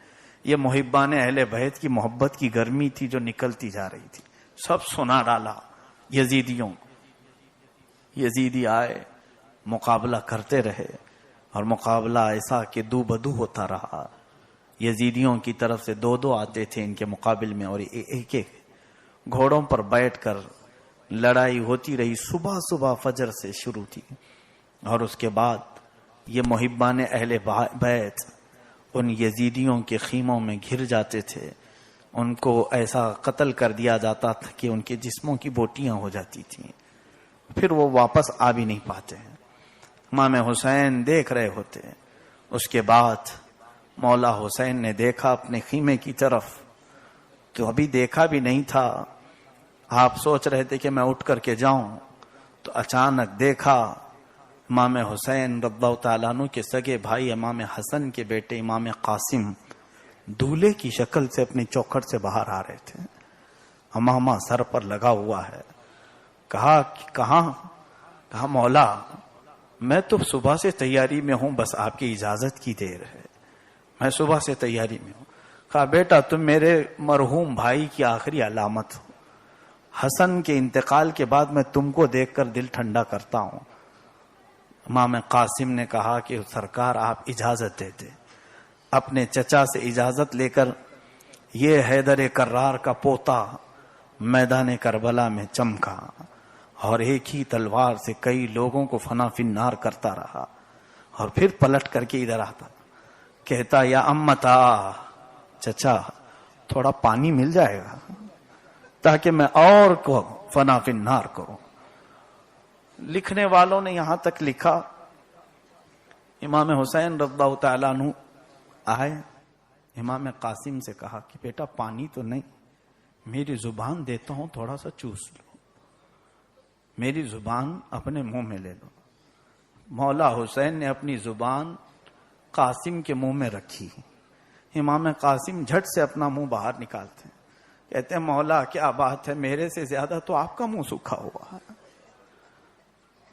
A: یہ محبان اہل بیت کی محبت کی گرمی تھی جو نکلتی جا رہی تھی. سب سنا ڈالا یزیدیوں. یزیدی آئے, مقابلہ کرتے رہے, اور مقابلہ ایسا کہ دو بدو ہوتا رہا. یزیدیوں کی طرف سے 2 آتے تھے ان کے مقابل میں, اور ایک ایک گھوڑوں پر بیٹھ کر لڑائی ہوتی رہی. صبح صبح فجر سے شروع تھی, اور اس کے بعد یہ محبان اہل بیت ان یزیدیوں کے خیموں میں گھر جاتے تھے. ان کو ایسا قتل کر دیا جاتا تھا کہ ان کے جسموں کی بوٹیاں ہو جاتی تھیں, پھر وہ واپس آ بھی نہیں پاتے. امام حسین دیکھ رہے ہوتے. اس کے بعد مولا حسین نے دیکھا اپنے خیمے کی طرف, تو ابھی دیکھا بھی نہیں تھا. آپ سوچ رہے تھے کہ میں اٹھ کر کے جاؤں, تو اچانک دیکھا امام حسین رضی اللہ تعالیٰ عنہ کے سگے بھائی امام حسن کے بیٹے امام قاسم دولہے کی شکل سے اپنی چوکھٹ سے باہر آ رہے تھے. امامہ سر پر لگا ہوا ہے. کہا کہاں؟ کہا مولا میں تو صبح سے تیاری میں ہوں, بس آپ کی اجازت کی دیر ہے, میں صبح سے تیاری میں ہوں. کہا بیٹا تم میرے مرحوم بھائی کی آخری علامت ہو, حسن کے انتقال کے بعد میں تم کو دیکھ کر دل ٹھنڈا کرتا ہوں. امام قاسم نے کہا کہ سرکار آپ اجازت دیتے. اپنے چچا سے اجازت لے کر یہ حیدر کرار کا پوتا میدان کربلا میں چمکا, اور ایک ہی تلوار سے کئی لوگوں کو فنا فنار کرتا رہا, اور پھر پلٹ کر کے ادھر آتا, کہتا یا امتا, چچا تھوڑا پانی مل جائے گا تاکہ میں اور کو فنا فنار کروں. لکھنے والوں نے یہاں تک لکھا امام حسین رضی اللہ تعالیٰ عنہ آئے, امام قاسم سے کہا کہ بیٹا پانی تو نہیں, میری زبان دیتا ہوں تھوڑا سا چوس لو, میری زبان اپنے منہ میں لے لو. مولا حسین نے اپنی زبان قاسم کے منہ میں رکھی. امام قاسم جھٹ سے اپنا منہ باہر نکالتے ہیں, کہتے ہیں مولا کیا بات ہے, میرے سے زیادہ تو آپ کا منہ سوکھا ہوا ہے,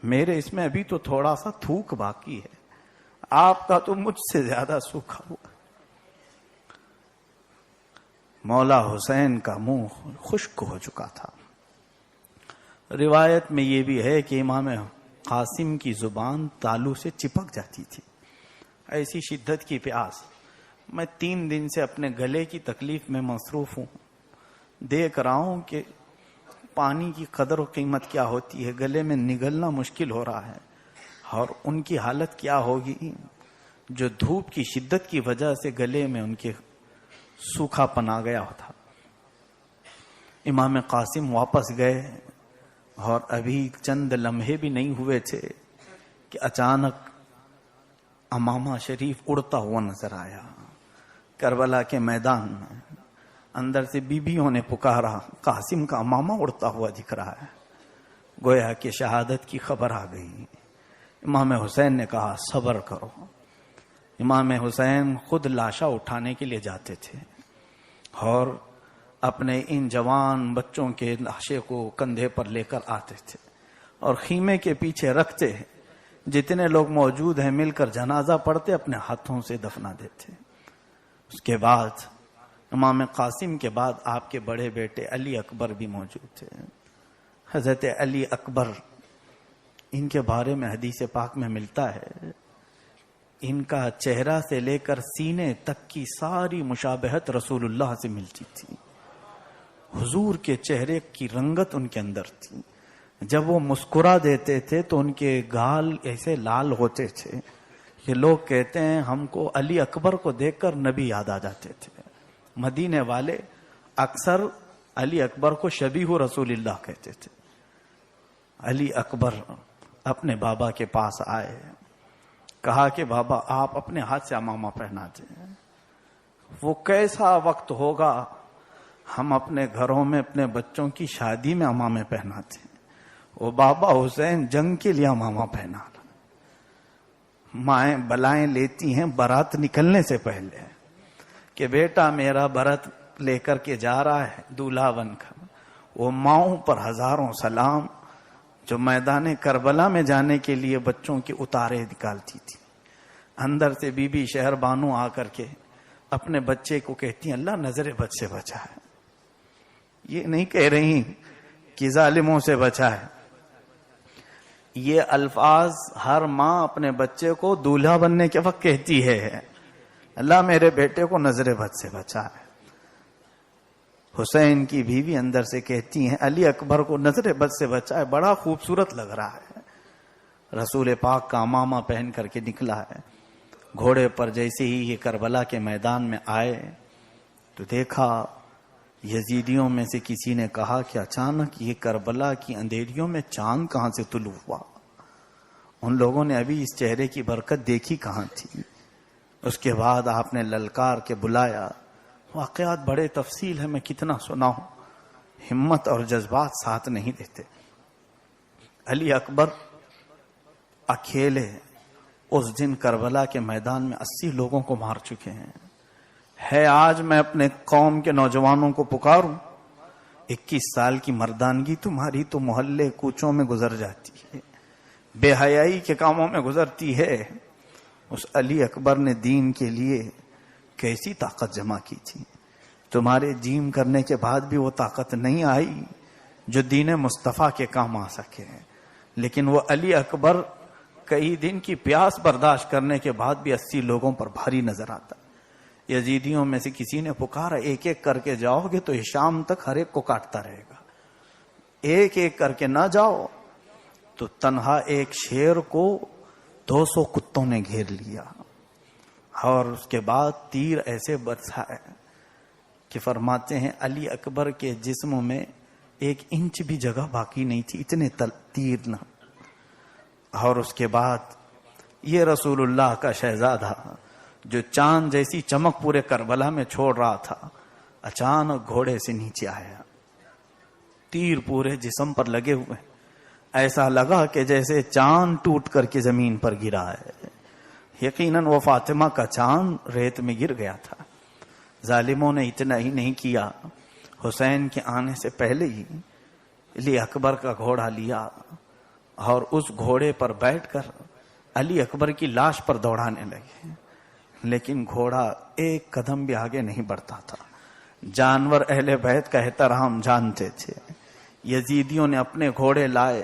A: میرے اس میں ابھی تو تھوڑا سا تھوک باقی ہے, آپ کا تو مجھ سے زیادہ سوکھا ہوا. مولا حسین کا منہ خشک ہو چکا تھا. روایت میں یہ بھی ہے کہ امام قاسم کی زبان تالو سے چپک جاتی تھی, ایسی شدت کی پیاس. میں 3 دن سے اپنے گلے کی تکلیف میں مصروف ہوں, دیکھ رہا ہوں کہ پانی کی قدر و قیمت کیا ہوتی ہے, گلے میں نگلنا مشکل ہو رہا ہے, اور ان کی حالت کیا ہوگی جو دھوپ کی شدت کی وجہ سے گلے میں ان کے سوکھا پنا گیا تھا. امام قاسم واپس گئے اور ابھی چند لمحے بھی نہیں ہوئے تھے کہ اچانک امامہ شریف اڑتا ہوا نظر آیا. کربلا کے میدان میں اندر سے بیویوں نے پکارا, قاسم کا امامہ اڑتا ہوا دکھ رہا ہے. گویا کہ شہادت کی خبر آ گئی. امام حسین نے کہا صبر کرو. امام حسین خود لاشا اٹھانے کے لیے جاتے تھے اور اپنے ان جوان بچوں کے لاشے کو کندھے پر لے کر آتے تھے اور خیمے کے پیچھے رکھتے, جتنے لوگ موجود ہیں مل کر جنازہ پڑھتے, اپنے ہاتھوں سے دفنا دیتے. اس کے بعد امام قاسم کے بعد آپ کے بڑے بیٹے علی اکبر بھی موجود تھے. حضرت علی اکبر, ان کے بارے میں حدیث پاک میں ملتا ہے, ان کا چہرہ سے لے کر سینے تک کی ساری مشابہت رسول اللہ سے ملتی تھی. حضور کے چہرے کی رنگت ان کے اندر تھی. جب وہ مسکرا دیتے تھے تو ان کے گال ایسے لال ہوتے تھے کہ لوگ کہتے ہیں ہم کو علی اکبر کو دیکھ کر نبی یاد آ جاتے تھے. مدینے والے اکثر علی اکبر کو شبیہ رسول اللہ کہتے تھے. علی اکبر اپنے بابا کے پاس آئے, کہا کہ بابا آپ اپنے ہاتھ سے امامہ پہنا دیں. وہ کیسا وقت ہوگا ہم اپنے گھروں میں اپنے بچوں کی شادی میں امامے پہناتے ہیں, وہ بابا حسین جنگ کے لیے امامہ پہنا. مائیں بلائیں لیتی ہیں برات نکلنے سے پہلے کہ بیٹا میرا برات لے کر کے جا رہا ہے دولہا بن کر. وہ ماؤں پر ہزاروں سلام جو میدان کربلا میں جانے کے لیے بچوں کے اتارے نکالتی تھی. اندر سے بی بی شہر بانو آ کر کے اپنے بچے کو کہتی ہیں اللہ نظر بد سے بچا ہے. یہ نہیں کہہ رہی کہ ظالموں سے بچا ہے. یہ الفاظ ہر ماں اپنے بچے کو دولہا بننے کے وقت کہتی ہے, اللہ میرے بیٹے کو نظر بد سے بچا ہے. حسین کی بیوی اندر سے کہتی ہیں علی اکبر کو نظر بد سے بچا ہے, بڑا خوبصورت لگ رہا ہے. رسول پاک کا امامہ پہن کر کے نکلا ہے. گھوڑے پر جیسے ہی یہ کربلا کے میدان میں آئے تو دیکھا یزیدیوں میں سے کسی نے کہا کہ اچانک یہ کربلا کی اندھیریوں میں چاند کہاں سے طلوع ہوا. ان لوگوں نے ابھی اس چہرے کی برکت دیکھی کہاں تھی. اس کے بعد آپ نے للکار کے بلایا. واقعات بڑے تفصیل ہے, میں کتنا سناؤں, ہمت اور جذبات ساتھ نہیں دیتے. علی اکبر اکیلے اس دن کربلا کے میدان میں 80 لوگوں کو مار چکے ہیں. ہے آج میں اپنے قوم کے نوجوانوں کو پکاروں, 21 سال کی مردانگی تمہاری تو محلے کوچوں میں گزر جاتی ہے, بے حیائی کے کاموں میں گزرتی ہے. اس علی اکبر نے دین کے لیے کیسی طاقت جمع کی تھی. تمہارے جیم کرنے کے بعد بھی وہ طاقت نہیں آئی جو دین مصطفیٰ کے کام آ سکے. لیکن وہ علی اکبر کئی دن کی پیاس برداشت کرنے کے بعد بھی 80 لوگوں پر بھاری نظر آتا. یزیدیوں میں سے کسی نے پکارا ایک ایک کر کے جاؤ گے تو یہ شام تک ہر ایک کو کاٹتا رہے گا, ایک ایک کر کے نہ جاؤ. تو تنہا ایک شیر کو 200 کتوں نے گھیر لیا اور اس کے بعد تیر ایسے برسائے کہ فرماتے ہیں علی اکبر کے جسم میں 1 انچ بھی جگہ باقی نہیں تھی, اتنے تیر نہ. اور اس کے بعد یہ رسول اللہ کا شہزادہ جو چاند جیسی چمک پورے کربلا میں چھوڑ رہا تھا, اچانک گھوڑے سے نیچے آیا, تیر پورے جسم پر لگے ہوئے. ایسا لگا کہ جیسے چاند ٹوٹ کر کے زمین پر گرا ہے. یقیناً وہ فاطمہ کا چاند ریت میں گر گیا تھا. ظالموں نے اتنا ہی نہیں کیا، حسین کے آنے سے پہلے ہی علی اکبر کا گھوڑا لیا اور اس گھوڑے پر بیٹھ کر علی اکبر کی لاش پر دوڑانے لگے. لیکن گھوڑا ایک قدم بھی آگے نہیں بڑھتا تھا. جانور اہل بیت کا احترام جانتے تھے. یزیدیوں نے اپنے گھوڑے لائے،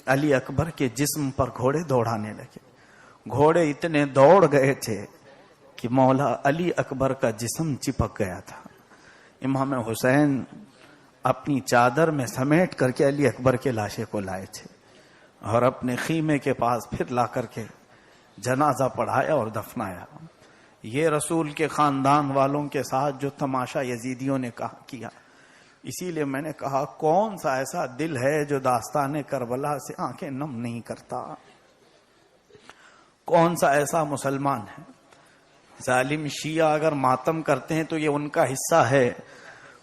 A: علی اکبر کے جسم پر گھوڑے دوڑانے لگے. گھوڑے اتنے دوڑ گئے تھے کہ مولا علی اکبر کا جسم چپک گیا تھا. امام حسین اپنی چادر میں سمیٹ کر کے علی اکبر کے لاشے کو لائے تھے اور اپنے خیمے کے پاس پھر لا کر کے جنازہ پڑھایا اور دفنایا. یہ رسول کے خاندان والوں کے ساتھ جو تماشا یزیدیوں نے کیا، اسی لیے میں نے کہا کون سا ایسا دل ہے جو داستان کربلا سے آنکھیں نم نہیں کرتا؟ کون سا ایسا مسلمان ہے؟ ظالم شیعہ اگر ماتم کرتے ہیں تو یہ ان کا حصہ ہے.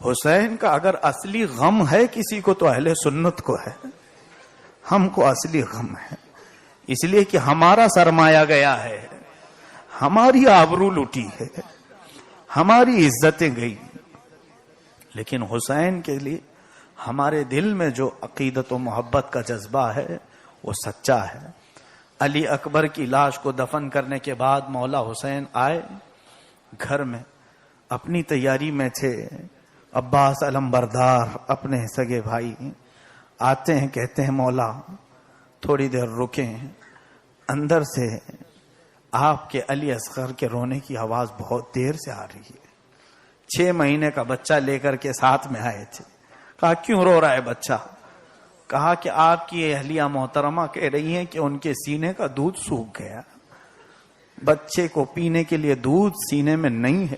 A: حسین کا اگر اصلی غم ہے کسی کو تو اہل سنت کو ہے. ہم کو اصلی غم ہے، اس لیے کہ ہمارا سرمایہ گیا ہے، ہماری آبرو لوٹی ہے، ہماری عزتیں گئی. لیکن حسین کے لیے ہمارے دل میں جو عقیدت و محبت کا جذبہ ہے وہ سچا ہے. علی اکبر کی لاش کو دفن کرنے کے بعد مولا حسین آئے گھر میں، اپنی تیاری میں تھے. عباس علمبردار اپنے سگے بھائی آتے ہیں، کہتے ہیں مولا تھوڑی دیر رکیں. اندر سے آپ کے علی اصغر کے رونے کی آواز بہت دیر سے آ رہی ہے. 6 مہینے کا بچہ لے کر کے ساتھ میں آئے تھے. کہا کیوں رو رہا ہے بچہ؟ کہا کہ آپ کی اہلیہ محترمہ کہہ رہی ہیں کہ ان کے سینے کا دودھ سوکھ گیا. بچے کو پینے کے لیے دودھ سینے میں نہیں ہے.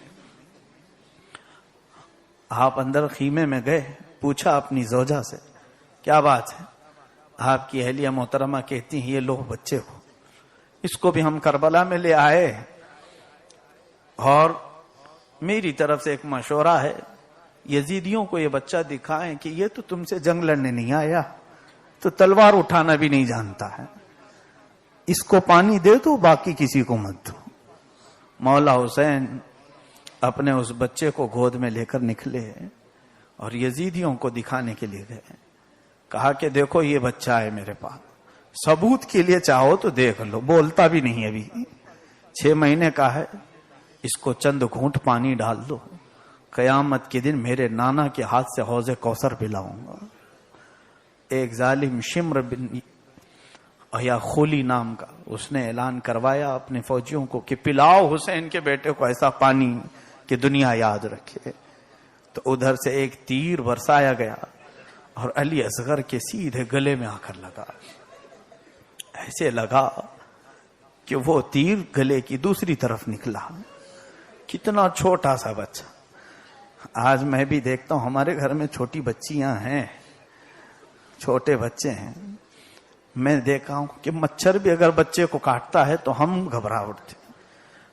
A: آپ اندر خیمے میں گئے، پوچھا اپنی زوجہ سے کیا بات ہے؟ آپ کی اہلیہ محترمہ کہتی ہیں یہ لو بچے کو، اس کو بھی ہم کربلا میں لے آئے اور میری طرف سے ایک مشورہ ہے، یزیدیوں کو یہ بچہ دکھائیں کہ یہ تو تم سے جنگ لڑنے نہیں آیا، تو تلوار اٹھانا بھی نہیں جانتا ہے، اس کو پانی دے دو باقی کسی کو مت دو. مولا حسین اپنے اس بچے کو گود میں لے کر نکلے اور یزیدیوں کو دکھانے کے لیے گئے. کہا کہ دیکھو یہ بچہ ہے میرے پاس، ثبوت کے لیے چاہو تو دیکھ لو، بولتا بھی نہیں ابھی، 6 مہینے کا ہے، اس کو چند گھونٹ پانی ڈال دو، قیامت کے دن میرے نانا کے ہاتھ سے حوض کوثر پلاؤں گا. ایک ظالم شمر بن یا خولی نام کا، اس نے اعلان کروایا اپنے فوجیوں کو کہ پلاؤ حسین کے بیٹے کو ایسا پانی کہ دنیا یاد رکھے. تو ادھر سے ایک تیر برسایا گیا اور علی اصغر کے سیدھے گلے میں آ کر لگا. ایسے لگا کہ وہ تیر گلے کی دوسری طرف نکلا. کتنا چھوٹا سا بچہ. آج میں بھی دیکھتا ہوں ہمارے گھر میں چھوٹی بچیاں ہیں، چھوٹے بچے ہیں. میں دیکھا ہوں کہ مچھر بھی اگر بچے کو کاٹتا ہے تو ہم گھبرا اٹھتے.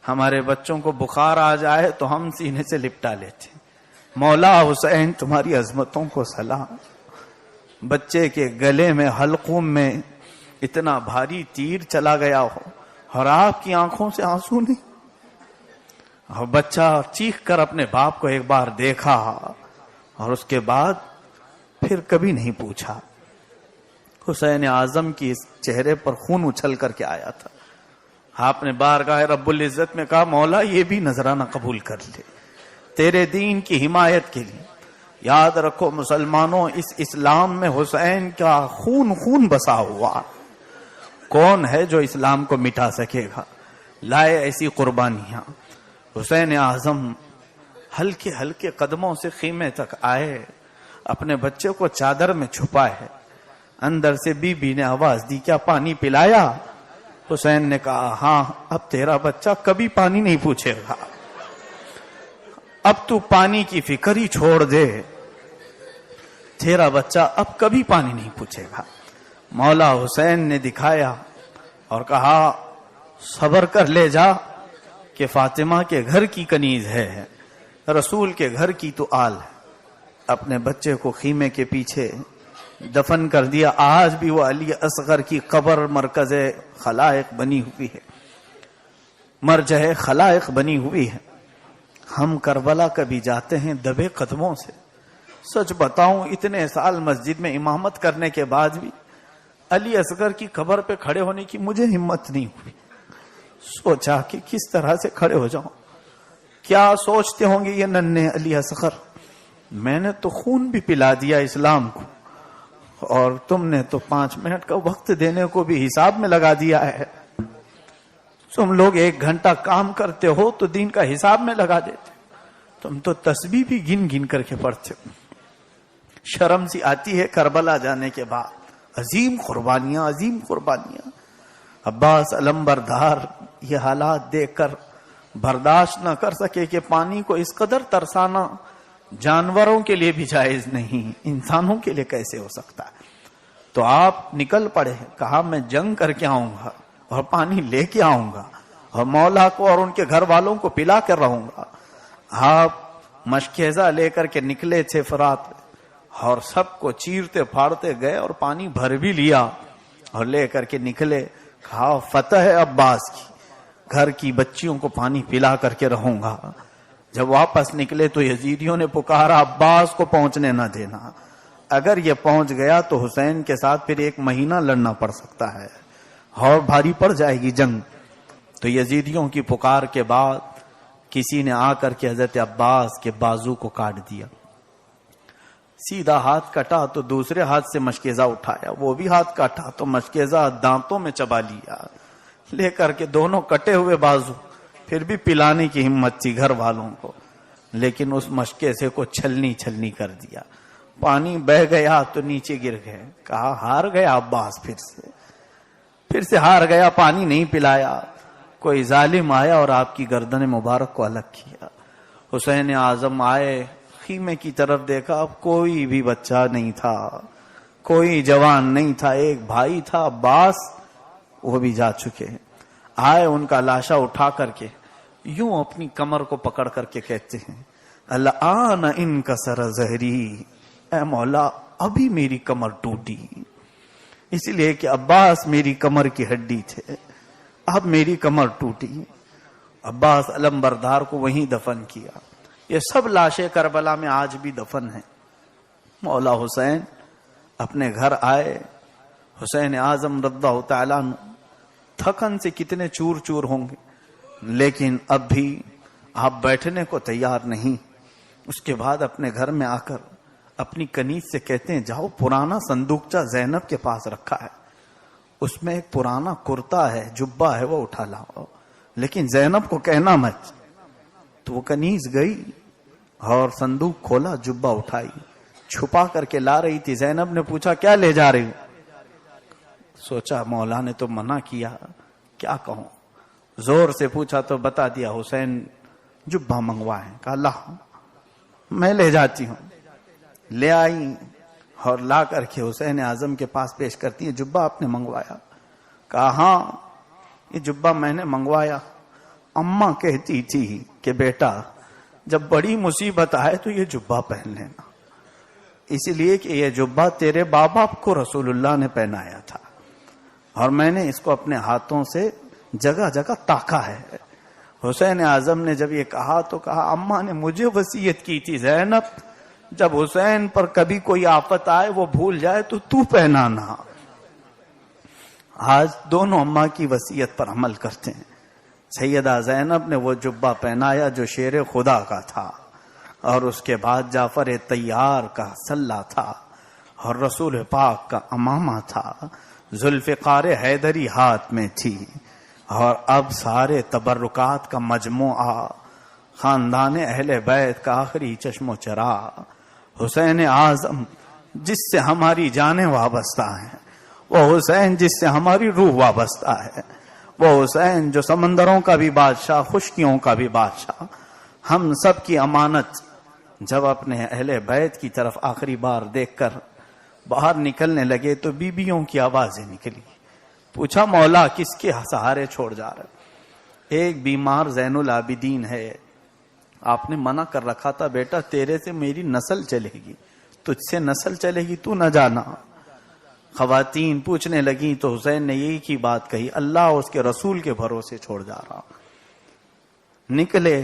A: ہمارے بچوں کو بخار آ جائے تو ہم سینے سے لپٹا لیتے. مولا حسین تمہاری عظمتوں کو سلام. بچے کے گلے میں حلقوم میں اتنا بھاری تیر چلا گیا ہو اور آپ کی آنکھوں سے آنسو نہیں. اور بچہ چیخ کر اپنے باپ کو ایک بار دیکھا اور اس کے بعد پھر کبھی نہیں پوچھا. حسین اعظم کی اس چہرے پر خون اچھل کر کے آیا تھا. آپ نے بارگاہ رب العزت میں کہا مولا یہ بھی نذرانہ قبول کر لے تیرے دین کی حمایت کے لیے. یاد رکھو مسلمانوں، اس اسلام میں حسین کا خون بسا ہوا. کون ہے جو اسلام کو مٹا سکے گا؟ لائے ایسی قربانیاں. حسین اعظم ہلکے ہلکے قدموں سے خیمے تک آئے، اپنے بچے کو چادر میں چھپائے. اندر سے بی بی نے آواز دی کیا پانی پلایا؟ حسین نے کہا ہاں. اب تیرا بچہ کبھی پانی نہیں پوچھے گا، اب تو پانی کی فکر ہی چھوڑ دے، تیرا بچہ اب کبھی پانی نہیں پوچھے گا. مولا حسین نے دکھایا اور کہا صبر کر لے جا کہ فاطمہ کے گھر کی کنیز ہے، رسول کے گھر کی تو آل ہے. اپنے بچے کو خیمے کے پیچھے دفن کر دیا. آج بھی وہ علی اصغر کی قبر مرکز خلائق بنی ہوئی ہے, مرجع خلائق بنی ہوئی ہے. ہم کربلا کبھی جاتے ہیں دبے قدموں سے. سچ بتاؤں اتنے سال مسجد میں امامت کرنے کے بعد بھی علی اصغر کی قبر پہ کھڑے ہونے کی مجھے ہمت نہیں ہوئی. سوچا کہ کس طرح سے کھڑے ہو جاؤں. کیا سوچتے ہوں گے یہ ننھے علی اصغر, میں نے تو خون بھی پلا دیا اسلام کو, اور تم نے تو 5 منٹ کا وقت دینے کو بھی حساب میں لگا دیا ہے. تم لوگ 1 گھنٹہ کام کرتے ہو تو دین کا حساب میں لگا دیتے, تم تو تسبیح بھی گن گن کر کے پڑھتے ہو. شرم سی آتی ہے کربلا جانے کے بعد. عظیم قربانیاں, عظیم قربانیاں. عباس علمبردار یہ حالات دیکھ کر برداشت نہ کر سکے کہ پانی کو اس قدر ترسانا جانوروں کے لیے بھی جائز نہیں, انسانوں کے لیے کیسے ہو سکتا ہے. تو آپ نکل پڑے, کہا میں جنگ کر کے آؤں گا اور پانی لے کے آؤں گا اور مولا کو اور ان کے گھر والوں کو پلا کر رہوں گا. آپ مشکیزہ لے کر کے نکلے تھے فرات, اور سب کو چیرتے پھاڑتے گئے اور پانی بھر بھی لیا اور لے کر کے نکلے. کہا فتح ہے عباس کی, گھر کی بچیوں کو پانی پلا کر کے رہوں گا. جب واپس نکلے تو یزیدیوں نے پکارا عباس کو پہنچنے نہ دینا, اگر یہ پہنچ گیا تو حسین کے ساتھ پھر 1 مہینہ لڑنا پڑ سکتا ہے اور بھاری پڑ جائے گی جنگ. تو یزیدیوں کی پکار کے بعد کسی نے آ کر کے حضرت عباس کے بازو کو کاٹ دیا. سیدھا ہاتھ کٹا تو دوسرے ہاتھ سے مشکیزہ اٹھایا, وہ بھی ہاتھ کاٹا تو مشکیزہ دانتوں میں چبا لیا, لے کر کے دونوں کٹے ہوئے بازو. پھر بھی پلانے کی ہمت تھی گھر والوں کو, لیکن اس مشکیزے کو چھلنی چھلنی کر دیا. پانی بہ گیا تو نیچے گر گئے. کہا ہار گیا عباس, پھر سے ہار گیا, پانی نہیں پلایا. کوئی ظالم آیا اور آپ کی گردن مبارک کو الگ کیا. حسین اعظم آئے, خیمے کی طرف دیکھا, اب کوئی بھی بچہ نہیں تھا, کوئی جوان نہیں تھا. ایک بھائی تھا عباس, وہ بھی جا چکے. آئے, ان کا لاشا اٹھا کر کے یوں اپنی کمر کو پکڑ کر کے کہتے ہیں الآن انکسر ظہری, اے مولا ابھی میری کمر ٹوٹی, اس لیے کہ عباس میری کمر کی ہڈی تھے, اب میری کمر ٹوٹی. عباس علمبردار کو وہیں دفن کیا. یہ سب لاشیں کربلا میں آج بھی دفن ہیں. مولا حسین اپنے گھر آئے. حسین اعظم رضی اللہ تعالیٰ عنہ تھکن سے کتنے چور چور ہوں گے, لیکن اب بھی آپ بیٹھنے کو تیار نہیں. اس کے بعد اپنے گھر میں آ کر اپنی کنیز سے کہتے ہیں جاؤ پرانا صندوقچہ زینب کے پاس رکھا ہے, اس میں ایک پرانا کرتا ہے, جبہ ہے, وہ اٹھا لاؤ, لیکن زینب کو کہنا مت. تو وہ کنیز گئی اور صندوق کھولا, جبہ اٹھائی, چھپا کر کے لا رہی تھی. زینب نے پوچھا کیا لے جا رہی ہو؟ سوچا مولا نے تو منع کیا, کیا کہوں. زور سے پوچھا تو بتا دیا حسین جبہ منگوائے. کہا لا میں لے جاتی ہوں. لے آئی اور لا کر کے حسین اعظم کے پاس پیش کرتی ہے, جبہ آپ نے منگوایا؟ کہا ہاں یہ جبہ میں نے منگوایا. اماں کہتی تھی کہ بیٹا جب بڑی مصیبت آئے تو یہ جبہ پہن لینا, اس لیے کہ یہ جبہ تیرے بابا کو رسول اللہ نے پہنایا تھا اور میں نے اس کو اپنے ہاتھوں سے جگہ جگہ تاکا ہے. حسین اعظم نے جب یہ کہا تو کہا اماں نے مجھے وصیت کی تھی زینب جب حسین پر کبھی کوئی آفت آئے وہ بھول جائے تو پہنانا. آج دونوں اماں کی وصیت پر عمل کرتے ہیں. سیدہ زینب نے وہ جبہ پہنایا جو شیر خدا کا تھا, اور اس کے بعد جعفر طیار کا سلہ تھا اور رسول پاک کا امامہ تھا, ذوالفقار حیدری ہاتھ میں تھی, اور اب سارے تبرکات کا مجموعہ خاندان اہل بیت کا آخری چشم و چراغ حسین اعظم جس سے ہماری جانیں وابستہ ہیں, وہ حسین جس سے ہماری روح وابستہ ہے, وہ حسین جو سمندروں کا بھی بادشاہ, خشکیوں کا بھی بادشاہ, ہم سب کی امانت. جب اپنے اہل بیت کی طرف آخری بار دیکھ کر باہر نکلنے لگے تو بیبیوں کی آوازیں نکلی. پوچھا مولا کس کے سہارے چھوڑ جا رہے؟ ایک بیمار زین العابدین ہے, آپ نے منع کر رکھا تھا بیٹا تیرے سے میری نسل چلے گی, تجھ سے نسل چلے گی, تو نہ جانا. خواتین پوچھنے لگیں تو حسین نے یہی کی بات کہی، اللہ اور اس کے رسول کے بھروسے چھوڑ جا رہا۔ نکلے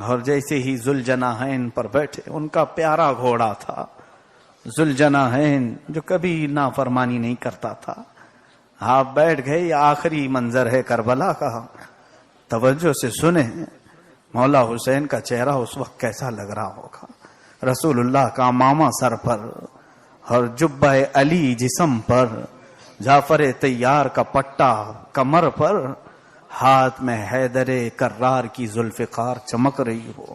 A: اور جیسے ہی ذوالجناحین پر بیٹھے، ان کا پیارا گھوڑا تھا ذوالجناحین جو کبھی نافرمانی نہیں کرتا تھا، آپ بیٹھ گئے۔ یہ آخری منظر ہے کربلا کا، توجہ سے سنیں مولا حسین کا چہرہ اس وقت کیسا لگ رہا ہوگا۔ رسول اللہ کا ماما سر پر اور جبہ علی جسم پر، جعفر طیار کا پٹا کمر پر، ہاتھ میں حیدر کرار کی ذوالفقار چمک رہی ہو،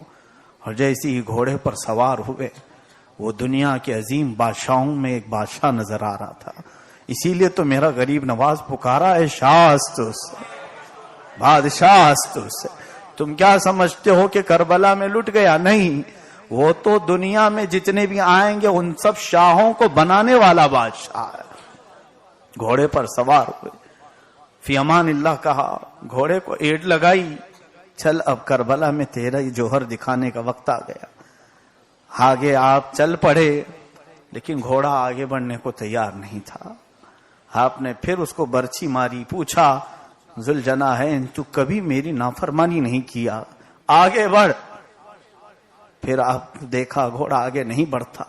A: اور جیسے ہی گھوڑے پر سوار ہوئے وہ دنیا کے عظیم بادشاہوں میں ایک بادشاہ نظر آ رہا تھا۔ اسی لیے تو میرا غریب نواز پکارا ہے شاستس، بادشاہ استس۔ تم کیا سمجھتے ہو کہ کربلا میں لٹ گیا؟ نہیں، وہ تو دنیا میں جتنے بھی آئیں گے ان سب شاہوں کو بنانے والا بادشاہ ہے۔ گھوڑے پر سوار ہوئے، فی امان اللہ کہا، گھوڑے کو ایڑ لگائی، چل اب کربلا میں تیرا ہی جوہر دکھانے کا وقت آ گیا۔ آگے آپ چل پڑے، لیکن گھوڑا آگے بڑھنے کو تیار نہیں تھا۔ آپ نے پھر اس کو برچھی ماری، پوچھا ذوالجناحین تو کبھی میری نافرمانی نہیں کیا، آگے بڑھ۔ پھر آپ دیکھا گھوڑا آگے نہیں بڑھتا،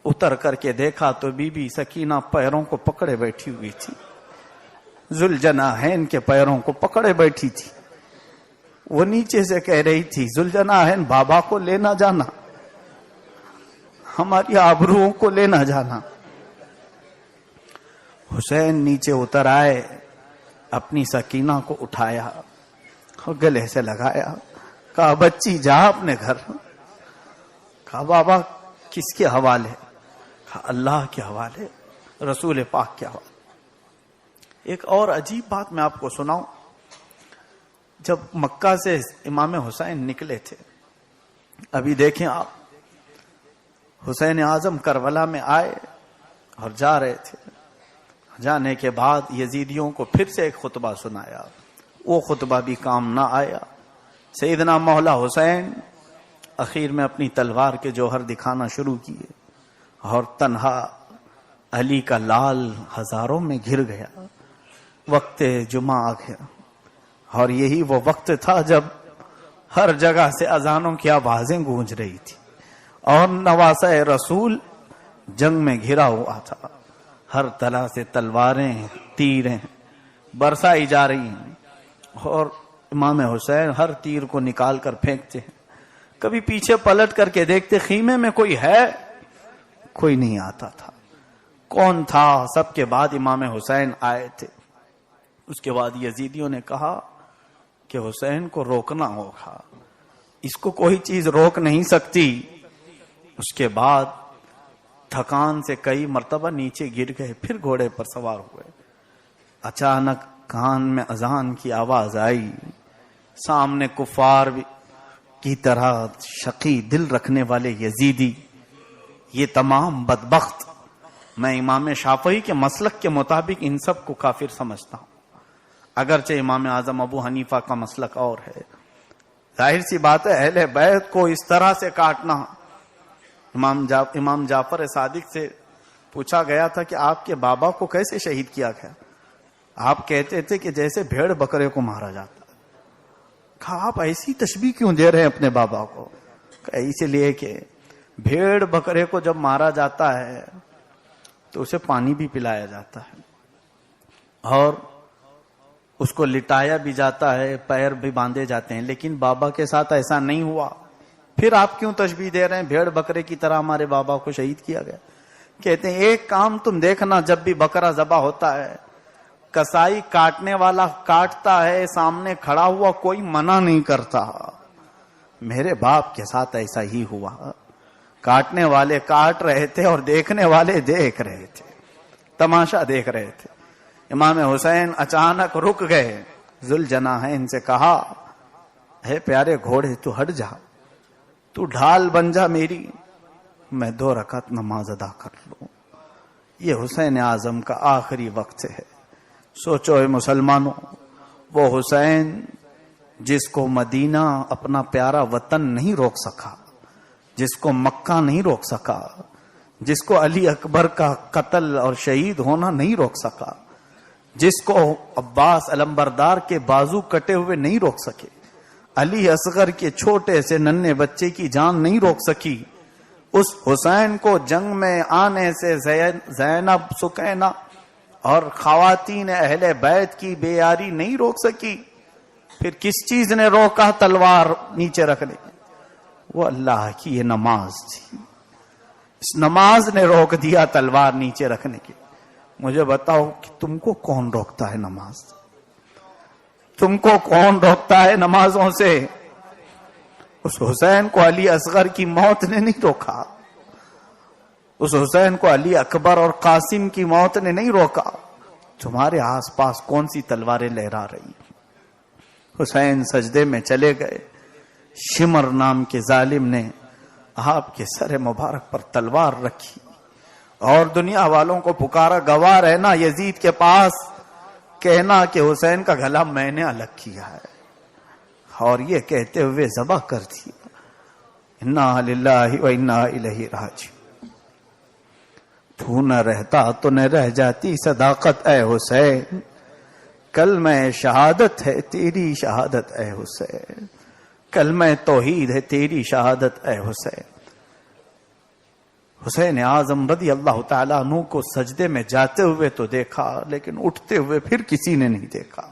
A: اتر کر کے دیکھا تو بی بی سکینہ پیروں کو پکڑے بیٹھی ہوئی تھی، ذوالجناحین کے پیروں کو پکڑے بیٹھی تھی۔ وہ نیچے سے کہہ رہی تھی ذوالجناحین بابا کو لینا جانا، ہماری آبروؤں کو لینا جانا۔ حسین نیچے اتر آئے، اپنی سکینہ کو اٹھایا اور گلے سے لگایا، کہا بچی جا اپنے گھر۔ کہا بابا کس کے حوالے؟ کہا اللہ کے حوالے، رسول پاک کے حوالے۔ ایک اور عجیب بات میں آپ کو سناؤں، جب مکہ سے امام حسین نکلے تھے، ابھی دیکھیں آپ، حسین اعظم کربلا میں آئے اور جا رہے تھے، جانے کے بعد یزیدیوں کو پھر سے ایک خطبہ سنایا، وہ خطبہ بھی کام نہ آیا۔ سیدنا مولا حسین اخیر میں اپنی تلوار کے جوہر دکھانا شروع کیے، اور تنہا علی کا لال ہزاروں میں گھر گیا۔ وقت جمعہ آ گیا، اور یہی وہ وقت تھا جب ہر جگہ سے اذانوں کی آوازیں گونج رہی تھی، اور نواسہ رسول جنگ میں گھرا ہوا تھا۔ ہر طرح سے تلواریں تیریں برسائی جا رہی ہیں، اور امام حسین ہر تیر کو نکال کر پھینکتے ہیں۔ کبھی پیچھے پلٹ کر کے دیکھتے خیمے میں کوئی ہے، کوئی نہیں آتا تھا۔ کون تھا؟ سب کے بعد امام حسین آئے تھے۔ اس کے بعد یزیدیوں نے کہا کہ حسین کو روکنا ہوگا، اس کو کوئی چیز روک نہیں سکتی۔ اس کے بعد تھکان سے کئی مرتبہ نیچے گر گئے، پھر گھوڑے پر سوار ہوئے۔ اچانک کان میں اذان کی آواز آئی، سامنے کفار کی طرح شقی دل رکھنے والے یزیدی، یہ تمام بدبخت، میں امام شافعی کے مسلک کے مطابق ان سب کو کافر سمجھتا ہوں، اگرچہ امام اعظم ابو حنیفہ کا مسلک اور ہے۔ ظاہر سی بات ہے اہل بیت کو اس طرح سے کاٹنا۔ امام جعفر صادق سے پوچھا گیا تھا کہ آپ کے بابا کو کیسے شہید کیا گیا؟ آپ کہتے تھے کہ جیسے بھیڑ بکرے کو مارا جاتا۔ کہا آپ ایسی تشبیہ کیوں دے رہے ہیں اپنے بابا کو؟ اس لیے کہ بھیڑ بکرے کو جب مارا جاتا ہے تو اسے پانی بھی پلایا جاتا ہے، اور اس کو لٹایا بھی جاتا ہے، پیر بھی باندھے جاتے ہیں، لیکن بابا کے ساتھ ایسا نہیں ہوا۔ پھر آپ کیوں تشبیہ دے رہے ہیں بھیڑ بکرے کی طرح ہمارے بابا کو شہید کیا گیا؟ کہتے ہیں ایک کام تم دیکھنا، جب بھی بکرا ذبح ہوتا ہے، کسائی کاٹنے والا کاٹتا ہے، سامنے کھڑا ہوا کوئی منع نہیں کرتا۔ میرے باپ کے ساتھ ایسا ہی ہوا، کاٹنے والے کاٹ رہے تھے اور دیکھنے والے دیکھ رہے تھے، تماشا دیکھ رہے تھے۔ امام حسین اچانک رک گئے، ذوالجناحین سے کہا ہے پیارے گھوڑے تو ہٹ جا، تو ڈھال بن جا میری، میں 2 رکعت نماز ادا کر لوں۔ یہ حسین اعظم کا آخری وقت ہے۔ سوچو اے مسلمانوں، وہ حسین جس کو مدینہ اپنا پیارا وطن نہیں روک سکا، جس کو مکہ نہیں روک سکا، جس کو علی اکبر کا قتل اور شہید ہونا نہیں روک سکا، جس کو عباس علمبردار کے بازو کٹے ہوئے نہیں روک سکے، علی اصغر کے چھوٹے سے ننھے بچے کی جان نہیں روک سکی، اس حسین کو جنگ میں آنے سے زینب، سکینہ اور خواتین اہل بیت کی بے یاری نہیں روک سکی، پھر کس چیز نے روکا تلوار نیچے رکھنے؟ وہ اللہ کی یہ نماز تھی، اس نماز نے روک دیا تلوار نیچے رکھنے کے۔ مجھے بتاؤ کہ تم کو کون روکتا ہے نماز؟ تم کو کون روکتا ہے نمازوں سے؟ اس حسین کو علی اصغر کی موت نے نہیں روکا، اس حسین کو علی اکبر اور قاسم کی موت نے نہیں روکا۔ تمہارے آس پاس کون سی تلواریں لہرا رہی؟ حسین سجدے میں چلے گئے، شمر نام کے ظالم نے آپ کے سر مبارک پر تلوار رکھی اور دنیا والوں کو پکارا، گواہ رہنا یزید کے پاس، کہنا کہ حسین کا گلا میں نے الگ کیا ہے، اور یہ کہتے ہوئے ذبح کر دیا۔ انا للہ و انا الیہ راجعون۔ تو نہ رہتا تو نہ رہ جاتی صداقت اے حسین، کلمہ شہادت ہے تیری شہادت اے حسین، کلمہ توحید ہے تیری شہادت اے حسین۔ حسین اعظم رضی اللہ تعالیٰ عنہ کو سجدے میں جاتے ہوئے تو دیکھا، لیکن اٹھتے ہوئے پھر کسی نے نہیں دیکھا۔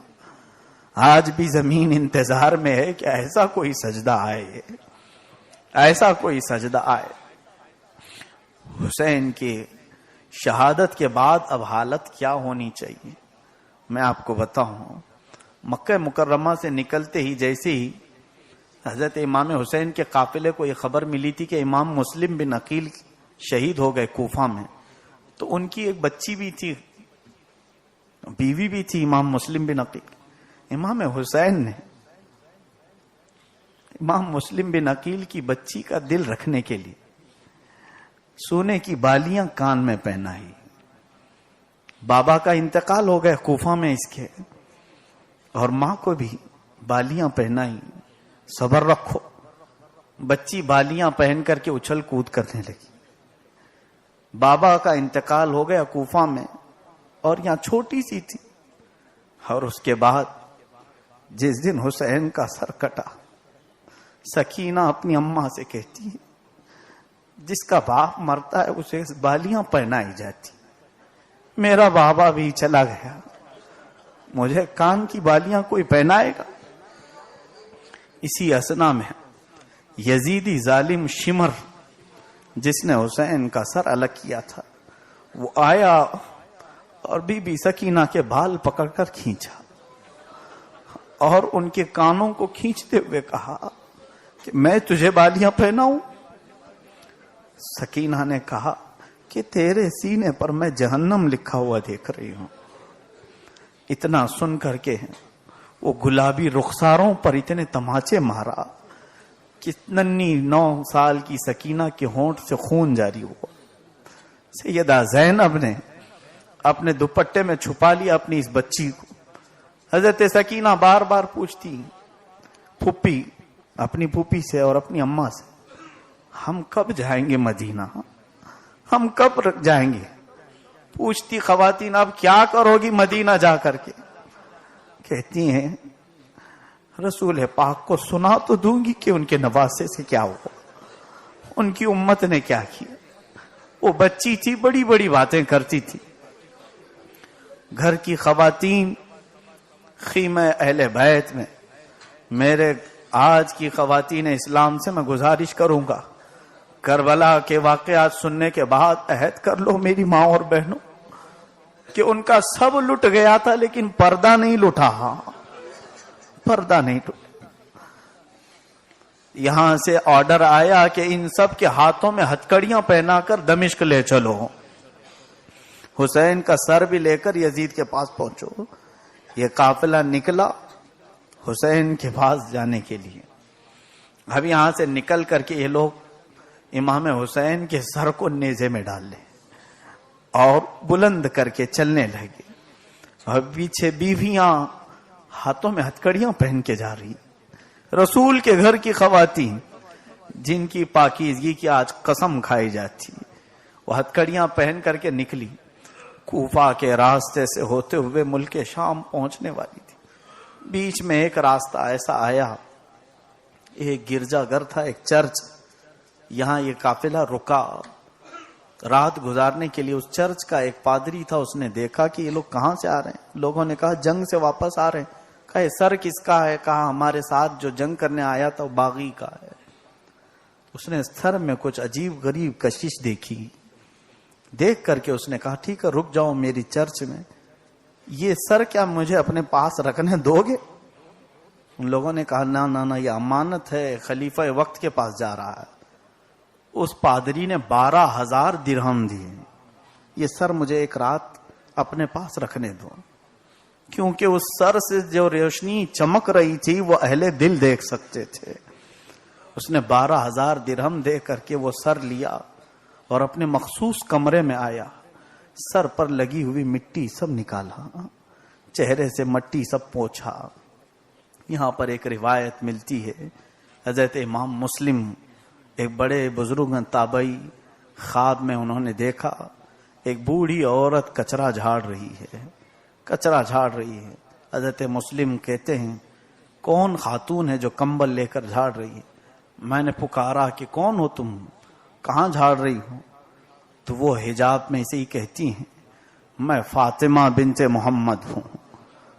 A: آج بھی زمین انتظار میں ہے کہ ایسا کوئی سجدہ آئے، ایسا کوئی سجدہ آئے۔ حسین کی شہادت کے بعد اب حالت کیا ہونی چاہیے میں آپ کو بتاؤں۔ مکہ مکرمہ سے نکلتے ہی جیسے ہی حضرت امام حسین کے قافلے کو یہ خبر ملی تھی کہ امام مسلم بن عقیل شہید ہو گئے کوفہ میں، تو ان کی ایک بچی بھی تھی، بیوی بھی تھی امام مسلم بن عقیل۔ امام حسین نے امام مسلم بن عقیل کی بچی کا دل رکھنے کے لیے سونے کی بالیاں کان میں پہنائی۔ بابا کا انتقال ہو گیا کوفہ میں اس کے، اور ماں کو بھی بالیاں پہنائی، صبر رکھو۔ بچی بالیاں پہن کر کے اچھل کود کرنے لگی۔ بابا کا انتقال ہو گیا کوفہ میں، اور یہاں چھوٹی سی تھی، اور اس کے بعد جس دن حسین کا سر کٹا، سکینہ اپنی اماں سے کہتی ہے جس کا باپ مرتا ہے اسے بالیاں پہنائی جاتی، میرا بابا بھی چلا گیا، مجھے کان کی بالیاں کوئی پہنائے گا؟ اسی اسنا میں یزیدی ظالم شمر جس نے حسین کا سر الگ کیا تھا، وہ آیا اور بی بی سکینہ کے بال پکڑ کر کھینچا اور ان کے کانوں کو کھینچتے ہوئے کہا کہ میں تجھے بالیاں پہناؤں؟ سکینہ نے کہا کہ تیرے سینے پر میں جہنم لکھا ہوا دیکھ رہی ہوں۔ اتنا سن کر کے وہ گلابی رخساروں پر اتنے تماچے مارا کہ ننھی 9 سال کی سکینہ کے ہونٹ سے خون جاری ہوا۔ سیدہ زینب نے اپنے دوپٹے میں چھپا لیا اپنی اس بچی کو۔ حضرت سکینہ بار بار پوچھتی پھوپھی، اپنی پھوپھی سے اور اپنی اماں سے، ہم کب جائیں گے مدینہ؟ ہم کب جائیں گے؟ پوچھتی خواتین اب کیا کرو گی مدینہ جا کر کے؟ کہتی ہیں رسول پاک کو سنا تو دوں گی کہ ان کے نواسے سے کیا ہوا، ان کی امت نے کیا کیا۔ وہ بچی تھی، بڑی بڑی باتیں کرتی تھی۔ گھر کی خواتین خیمہ اہل بیت میں، میرے آج کی خواتین اسلام سے میں گزارش کروں گا، کربلا کے واقعات سننے کے بعد عہد کر لو میری ماں اور بہنوں کہ ان کا سب لٹ گیا تھا لیکن پردہ نہیں لٹا، پردہ نہیں لٹا۔ یہاں سے آرڈر آیا کہ ان سب کے ہاتھوں میں ہتکڑیاں پہنا کر دمشق لے چلو، حسین کا سر بھی لے کر یزید کے پاس پہنچو۔ یہ قافلہ نکلا حسین کے پاس جانے کے لیے۔ اب یہاں سے نکل کر کے یہ لوگ امام حسین کے سر کو نیزے میں ڈال لیں اور بلند کر کے چلنے لگے، اور پیچھے بیویاں ہاتھوں میں ہتکڑیاں پہن کے جا رہی۔ رسول کے گھر کی خواتین جن کی پاکیزگی کی آج قسم کھائی جاتی، وہ ہتھکڑیاں پہن کر کے نکلی، کوفہ کے راستے سے ہوتے ہوئے ملک شام پہنچنے والی تھی۔ بیچ میں ایک راستہ ایسا آیا، ایک گرجا گھر تھا، ایک چرچ، یہاں یہ قافلہ رکا رات گزارنے کے لیے۔ اس چرچ کا ایک پادری تھا، اس نے دیکھا کہ یہ لوگ کہاں سے آ رہے ہیں۔ لوگوں نے کہا جنگ سے واپس آ رہے ہیں۔ کہا یہ سر کس کا ہے؟ کہا ہمارے ساتھ جو جنگ کرنے آیا تھا وہ باغی کا ہے۔ اس نے سر میں کچھ عجیب غریب کشش دیکھی، دیکھ کر کے اس نے کہا ٹھیک ہے رک جاؤ میری چرچ میں، یہ سر کیا مجھے اپنے پاس رکھنے دو گے؟ ان لوگوں نے کہا نہ یہ امانت ہے، خلیفہ وقت کے پاس جا رہا ہے۔ اس پادری نے 12,000 درہم دیے، یہ سر مجھے ایک رات اپنے پاس رکھنے دو، کیونکہ اس سر سے جو روشنی چمک رہی تھی وہ اہل دل دیکھ سکتے تھے۔ اس نے 12,000 درہم دے کر کے وہ سر لیا اور اپنے مخصوص کمرے میں آیا، سر پر لگی ہوئی مٹی سب نکالا، چہرے سے مٹی سب پوچھا۔ یہاں پر ایک روایت ملتی ہے، حضرت امام مسلم ایک بڑے بزرگ تابعی، خواب میں انہوں نے دیکھا ایک بوڑھی عورت کچرا جھاڑ رہی ہے، کچرا جھاڑ رہی ہے۔ حضرت مسلم کہتے ہیں کون خاتون ہے جو کمبل لے کر جھاڑ رہی ہے؟ میں نے پکارا کہ کون ہو تم، کہاں جھاڑ رہی ہو؟ تو وہ حجاب میں سے ہی کہتی ہیں میں فاطمہ بنت محمد ہوں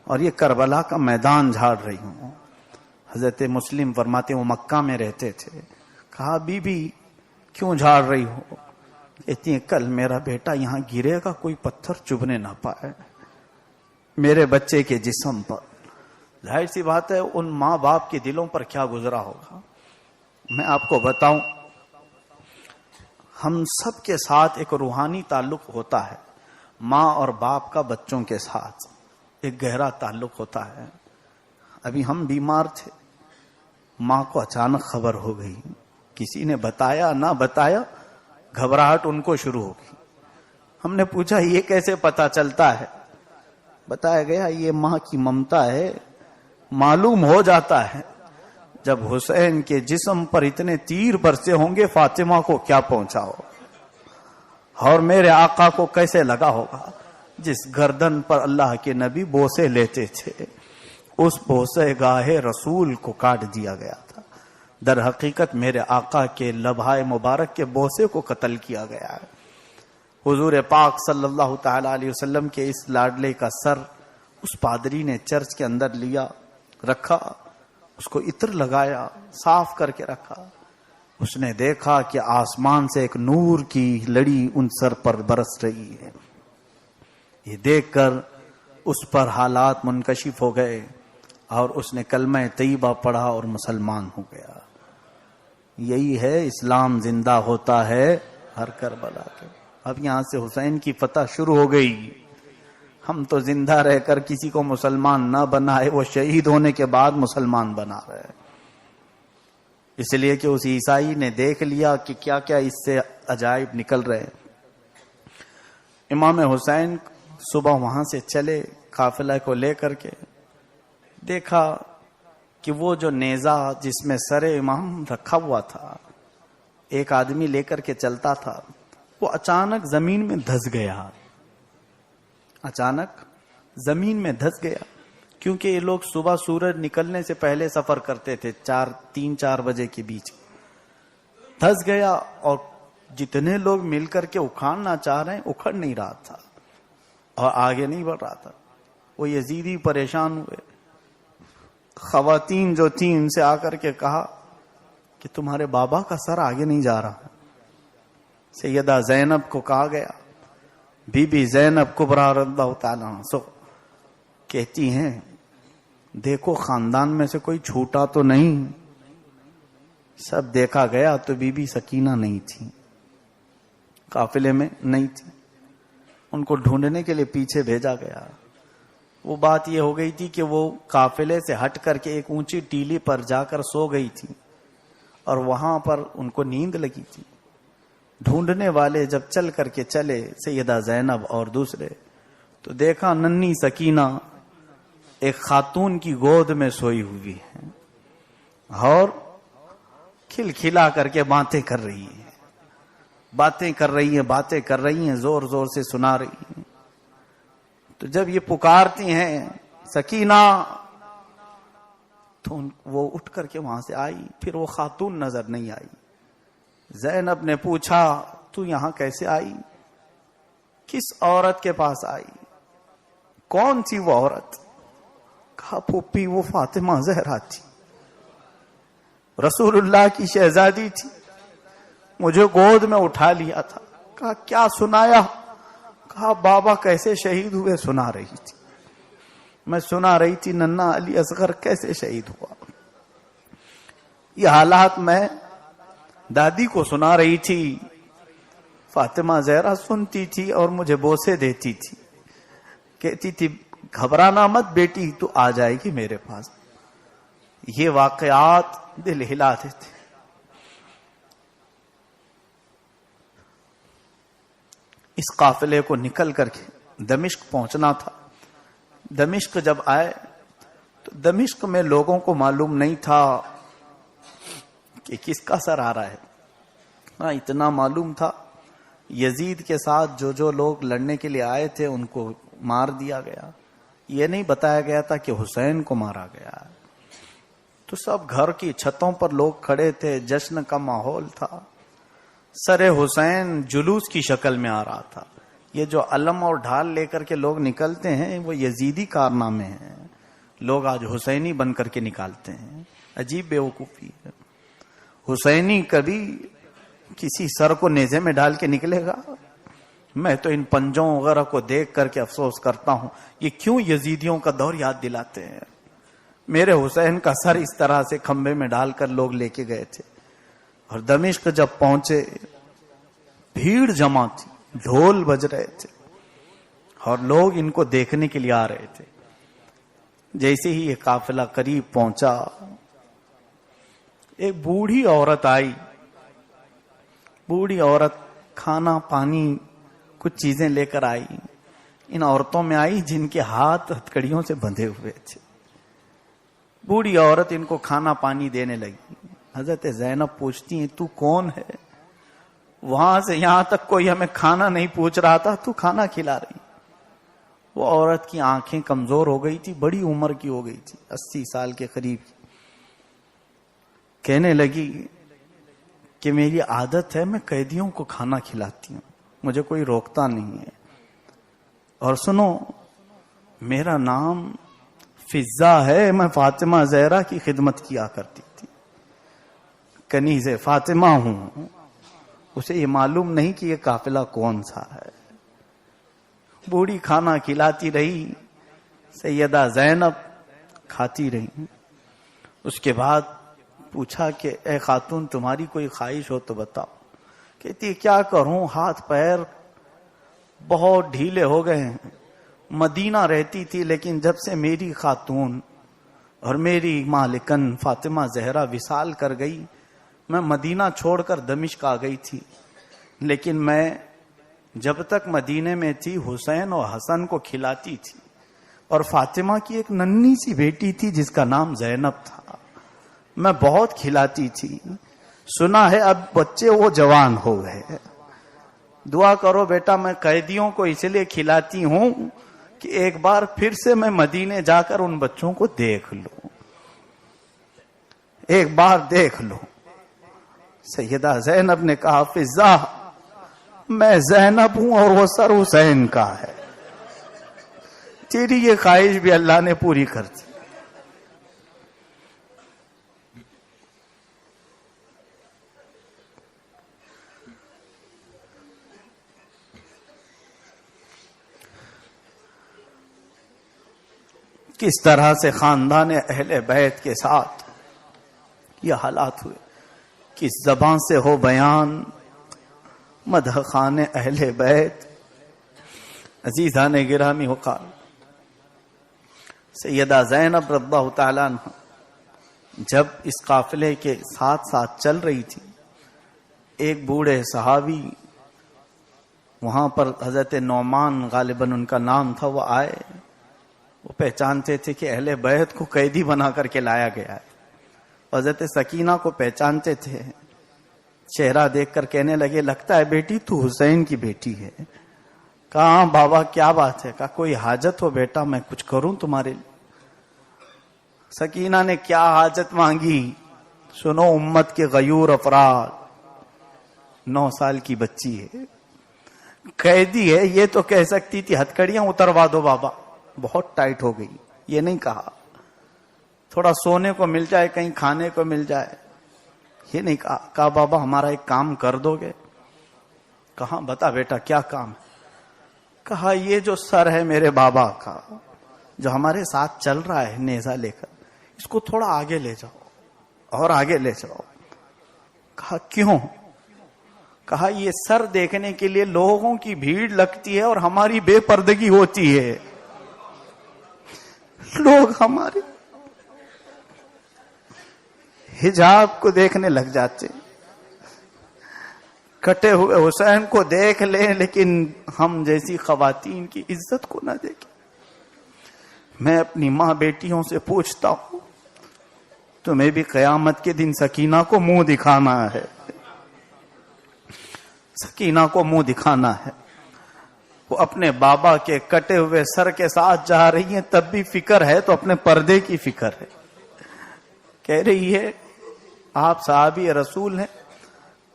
A: اور یہ کربلا کا میدان جھاڑ رہی ہوں۔ حضرت مسلم فرماتے ہیں وہ مکہ میں رہتے تھے۔ کہا بی بی کیوں جھاڑ رہی ہو؟ کہتی ہیں کل میرا بیٹا یہاں گرے گا، کوئی پتھر چبھنے نہ پائے میرے بچے کے جسم پر۔ ظاہر سی بات ہے ان ماں باپ کے دلوں پر کیا گزرا ہوگا۔ میں آپ کو بتاؤں، ہم سب کے ساتھ ایک روحانی تعلق ہوتا ہے، ماں اور باپ کا بچوں کے ساتھ ایک گہرا تعلق ہوتا ہے۔ ابھی ہم بیمار تھے، ماں کو اچانک خبر ہو گئی، کسی نے بتایا نہ بتایا، گھبراہٹ ان کو شروع ہو گئی۔ ہم نے پوچھا یہ کیسے پتا چلتا ہے؟ بتایا گیا یہ ماں کی ممتا ہے، معلوم ہو جاتا ہے جب حسین کے جسم پر اتنے تیر برسے ہوں گے فاطمہ کو کیا پہنچا ہو، اور میرے آقا کو کیسے لگا ہوگا جس گردن پر اللہ کے نبی بوسے لیتے تھے، اس بوسے گاہے رسول کو کاٹ دیا گیا تھا۔ در حقیقت میرے آقا کے لبھائے مبارک کے بوسے کو قتل کیا گیا ہے۔ حضور پاک صلی اللہ تعالی علیہ وسلم کے اس لاڈلے کا سر اس پادری نے چرچ کے اندر لیا، رکھا، اس کو عطر لگایا، صاف کر کے رکھا۔ اس نے دیکھا کہ آسمان سے ایک نور کی لڑی ان سر پر برس رہی ہے۔ یہ دیکھ کر اس پر حالات منکشف ہو گئے اور اس نے کلمہ طیبہ پڑھا اور مسلمان ہو گیا۔ یہی ہے اسلام زندہ ہوتا ہے ہر کربلا کے۔ اب یہاں سے حسین کی فتح شروع ہو گئی۔ ہم تو زندہ رہ کر کسی کو مسلمان نہ بنائے، وہ شہید ہونے کے بعد مسلمان بنا رہے، اس لیے کہ اس عیسائی نے دیکھ لیا کہ کیا کیا اس سے عجائب نکل رہے۔ امام حسین صبح وہاں سے چلے قافلہ کو لے کر کے، دیکھا کہ وہ جو نیزہ جس میں سر امام رکھا ہوا تھا، ایک آدمی لے کر کے چلتا تھا، وہ اچانک زمین میں دھس گیا، اچانک زمین میں دھس گیا، کیونکہ یہ لوگ صبح سورج نکلنے سے پہلے سفر کرتے تھے، 3-4 بجے کے بیچ۔ دھس گیا اور جتنے لوگ مل کر کے اکھاڑنا چاہ رہے ہیں اکھڑ نہیں رہا تھا اور آگے نہیں بڑھ رہا تھا۔ وہ یزیدی پریشان ہوئے، خواتین جو تھیں ان سے آ کر کے کہا کہ تمہارے بابا کا سر آگے نہیں جا رہا۔ سیدہ زینب کو کہا گیا، بی بی زینب کبریٰ رضی اللہ تعالیٰ عنہا کہتی ہیں دیکھو خاندان میں سے کوئی چھوٹا تو نہیں۔ سب دیکھا گیا تو بی بی سکینہ نہیں تھی، قافلے میں نہیں تھی، ان کو ڈھونڈنے کے لیے پیچھے بھیجا گیا۔ وہ بات یہ ہو گئی تھی کہ وہ قافلے سے ہٹ کر کے ایک اونچی ٹیلی پر جا کر سو گئی تھی اور وہاں پر ان کو نیند لگی تھی۔ ڈھونڈنے والے جب چل کر کے چلے سیدہ زینب اور دوسرے، تو دیکھا ننھی سکینہ ایک خاتون کی گود میں سوئی ہوئی ہے اور کھلکھلا کر کے باتیں کر رہی ہے۔ باتیں کر رہی ہیں زور زور سے سنا رہی ہیں. تو جب یہ پکارتی ہیں سکینہ تو وہ اٹھ کر کے وہاں سے آئی. پھر وہ خاتون نظر نہیں آئی. زینب نے پوچھا تو یہاں کیسے آئی؟ کس عورت کے پاس آئی؟ کون تھی وہ عورت؟ کہا پھوپھی وہ فاطمہ زہرا تھی، رسول اللہ کی شہزادی تھی، مجھے گود میں اٹھا لیا تھا. کہا کیا سنایا؟ کہا بابا کیسے شہید ہوئے سنا رہی تھی. میں سنا رہی تھی ننا علی اصغر کیسے شہید ہوا. یہ حالات میں دادی کو سنا رہی تھی. فاطمہ زہرا سنتی تھی اور مجھے بوسے دیتی تھی، کہتی تھی گھبرانا مت بیٹی، تو آ جائے گی میرے پاس. یہ واقعات دل ہلا دیتے. اس قافلے کو نکل کر کے دمشق پہنچنا تھا. دمشق جب آئے تو دمشق میں لوگوں کو معلوم نہیں تھا کہ کس کا سر آ رہا ہے. ہاں اتنا معلوم تھا یزید کے ساتھ جو لوگ لڑنے کے لیے آئے تھے ان کو مار دیا گیا. یہ نہیں بتایا گیا تھا کہ حسین کو مارا گیا. تو سب گھر کی چھتوں پر لوگ کھڑے تھے، جشن کا ماحول تھا. سر حسین جلوس کی شکل میں آ رہا تھا. یہ جو علم اور ڈھال لے کر کے لوگ نکلتے ہیں وہ یزیدی کارنامے ہیں. لوگ آج حسینی بن کر کے نکالتے ہیں. عجیب بیوقوفی ہے. حسینی کبھی کسی سر کو نیزے میں ڈال کے نکلے گا؟ میں تو ان پنجوں وغیرہ کو دیکھ کر کے افسوس کرتا ہوں یہ کیوں یزیدیوں کا دور یاد دلاتے ہیں. میرے حسین کا سر اس طرح سے کھمبے میں ڈال کر لوگ لے کے گئے تھے. اور دمشق جب پہنچے بھیڑ جمع تھی، ڈھول بج رہے تھے اور لوگ ان کو دیکھنے کے لیے آ رہے تھے. جیسے ہی یہ قافلہ قریب پہنچا ایک بوڑھی عورت آئی. بوڑھی عورت کھانا پانی کچھ چیزیں لے کر آئی. ان عورتوں میں آئی جن کے ہاتھ ہتھکڑیوں سے بندھے ہوئے تھے. بوڑھی عورت ان کو کھانا پانی دینے لگی. حضرت زینب پوچھتی ہیں تو کون ہے؟ وہاں سے یہاں تک کوئی ہمیں کھانا نہیں پوچھ رہا تھا، تو کھانا کھلا رہی. وہ عورت کی آنکھیں کمزور ہو گئی تھی، بڑی عمر کی ہو گئی تھی، 80 سال کے قریب. کہنے لگی کہ میری عادت ہے میں قیدیوں کو کھانا کھلاتی ہوں، مجھے کوئی روکتا نہیں ہے. اور سنو میرا نام فضہ ہے، میں فاطمہ زہرا کی خدمت کیا کرتی تھی، کنیز فاطمہ ہوں. اسے یہ معلوم نہیں کہ یہ قافلہ کون سا ہے. بوڑھی کھانا کھلاتی رہی. سیدہ زینب کھاتی رہی. اس کے بعد پوچھا کہ اے خاتون تمہاری کوئی خواہش ہو تو بتاؤ. کہتی کیا کروں، ہاتھ پیر بہت ڈھیلے ہو گئے ہیں. مدینہ رہتی تھی لیکن جب سے میری خاتون اور میری مالکن فاطمہ زہرا وصال کر گئی میں مدینہ چھوڑ کر دمشق آ گئی تھی. لیکن میں جب تک مدینے میں تھی حسین اور حسن کو کھلاتی تھی. اور فاطمہ کی ایک ننھی سی بیٹی تھی جس کا نام زینب تھا، میں بہت کھلاتی تھی. سنا ہے اب بچے وہ جوان ہو گئے. دعا کرو بیٹا میں قیدیوں کو اس لیے کھلاتی ہوں کہ ایک بار پھر سے میں مدینے جا کر ان بچوں کو دیکھ لوں، ایک بار دیکھ لوں. سیدہ زینب نے کہا فضہ میں زینب ہوں اور وہ سر حسین کا ہے. تیری یہ خواہش بھی اللہ نے پوری کر دی. کس طرح سے خاندان اہل بیت کے ساتھ یہ حالات ہوئے. کس زبان سے ہو بیان مدح خان اہل بیت. عزیزان گرامی وقار سیدہ زینب رضی اللہ تعالیٰ عنہ جب اس قافلے کے ساتھ ساتھ چل رہی تھی ایک بوڑھے صحابی وہاں پر حضرت نعمان غالباً ان کا نام تھا، وہ آئے. وہ پہچانتے تھے کہ اہل بیت کو قیدی بنا کر کے لایا گیا ہے. حضرت سکینہ کو پہچانتے تھے. چہرہ دیکھ کر کہنے لگے لگتا ہے بیٹی تو حسین کی بیٹی ہے. کہا ہاں بابا کیا بات ہے؟ کہا کوئی حاجت ہو بیٹا میں کچھ کروں تمہارے لیے؟ سکینہ نے کیا حاجت مانگی سنو. امت کے غیور افراد، 9 سال کی بچی ہے، قیدی ہے، یہ تو کہہ سکتی تھی ہتھکڑیاں اتروا دو بابا، بہت ٹائٹ ہو گئی. یہ نہیں کہا تھوڑا سونے کو مل جائے، کہیں کھانے کو مل جائے، یہ نہیں کہا. کہا بابا ہمارا ایک کام کر دو گے؟ کہا بتا بیٹا کیا کام ہے؟ کہا یہ جو سر ہے میرے بابا کا جو ہمارے ساتھ چل رہا ہے نیزہ لے کر، اس کو تھوڑا آگے لے جاؤ اور آگے لے جاؤ. کہا کیوں؟ کہا یہ سر دیکھنے کے لیے لوگوں کی بھیڑ لگتی ہے اور ہماری بے پردگی ہوتی ہے، لوگ ہمارے حجاب کو دیکھنے لگ جاتے، کٹے ہوئے حسین کو دیکھ لیں لیکن ہم جیسی خواتین کی عزت کو نہ دیکھیں. میں اپنی ماں بیٹیوں سے پوچھتا ہوں تمہیں بھی قیامت کے دن سکینہ کو منہ دکھانا ہے، سکینہ کو منہ دکھانا ہے. وہ اپنے بابا کے کٹے ہوئے سر کے ساتھ جا رہی ہیں، تب بھی فکر ہے تو اپنے پردے کی فکر ہے. کہہ رہی ہے آپ صحابی رسول ہیں،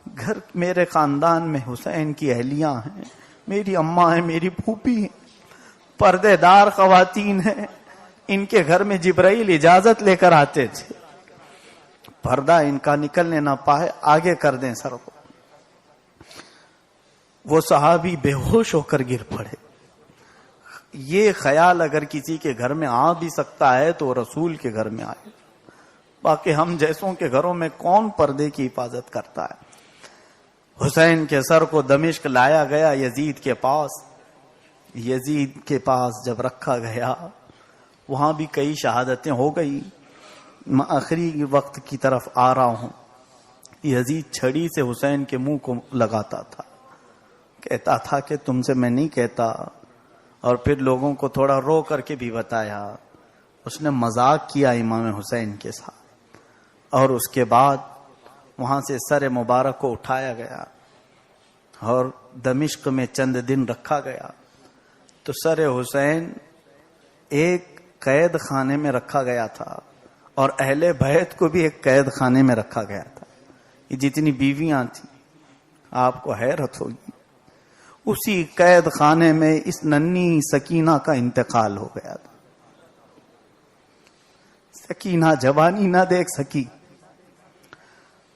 A: گھر میرے خاندان میں حسین کی اہلیاں ہیں، میری اماں ہیں، میری پھوپھی ہیں، پردے دار خواتین ہیں، ان کے گھر میں جبرائیل اجازت لے کر آتے تھے، پردہ ان کا نکلنے نہ پائے، آگے کر دیں سر کو. وہ صحابی بے ہوش ہو کر گر پڑے. یہ خیال اگر کسی کے گھر میں آ بھی سکتا ہے تو رسول کے گھر میں آئے، باقی ہم جیسوں کے گھروں میں کون پردے کی حفاظت کرتا ہے. حسین کے سر کو دمشق لایا گیا یزید کے پاس. یزید کے پاس جب رکھا گیا وہاں بھی کئی شہادتیں ہو گئی. میں آخری وقت کی طرف آ رہا ہوں. یزید چھڑی سے حسین کے منہ کو لگاتا تھا، کہتا تھا کہ تم سے میں نہیں کہتا، اور پھر لوگوں کو تھوڑا رو کر کے بھی بتایا. اس نے مذاق کیا امام حسین کے ساتھ، اور اس کے بعد وہاں سے سر مبارک کو اٹھایا گیا اور دمشق میں چند دن رکھا گیا. تو سر حسین ایک قید خانے میں رکھا گیا تھا اور اہل بیت کو بھی ایک قید خانے میں رکھا گیا تھا. یہ جتنی بیویاں تھیں آپ کو حیرت ہوگی، اسی قید خانے میں اس ننھی سکینہ کا انتقال ہو گیا تھا. سکینہ جوانی نہ دیکھ سکی،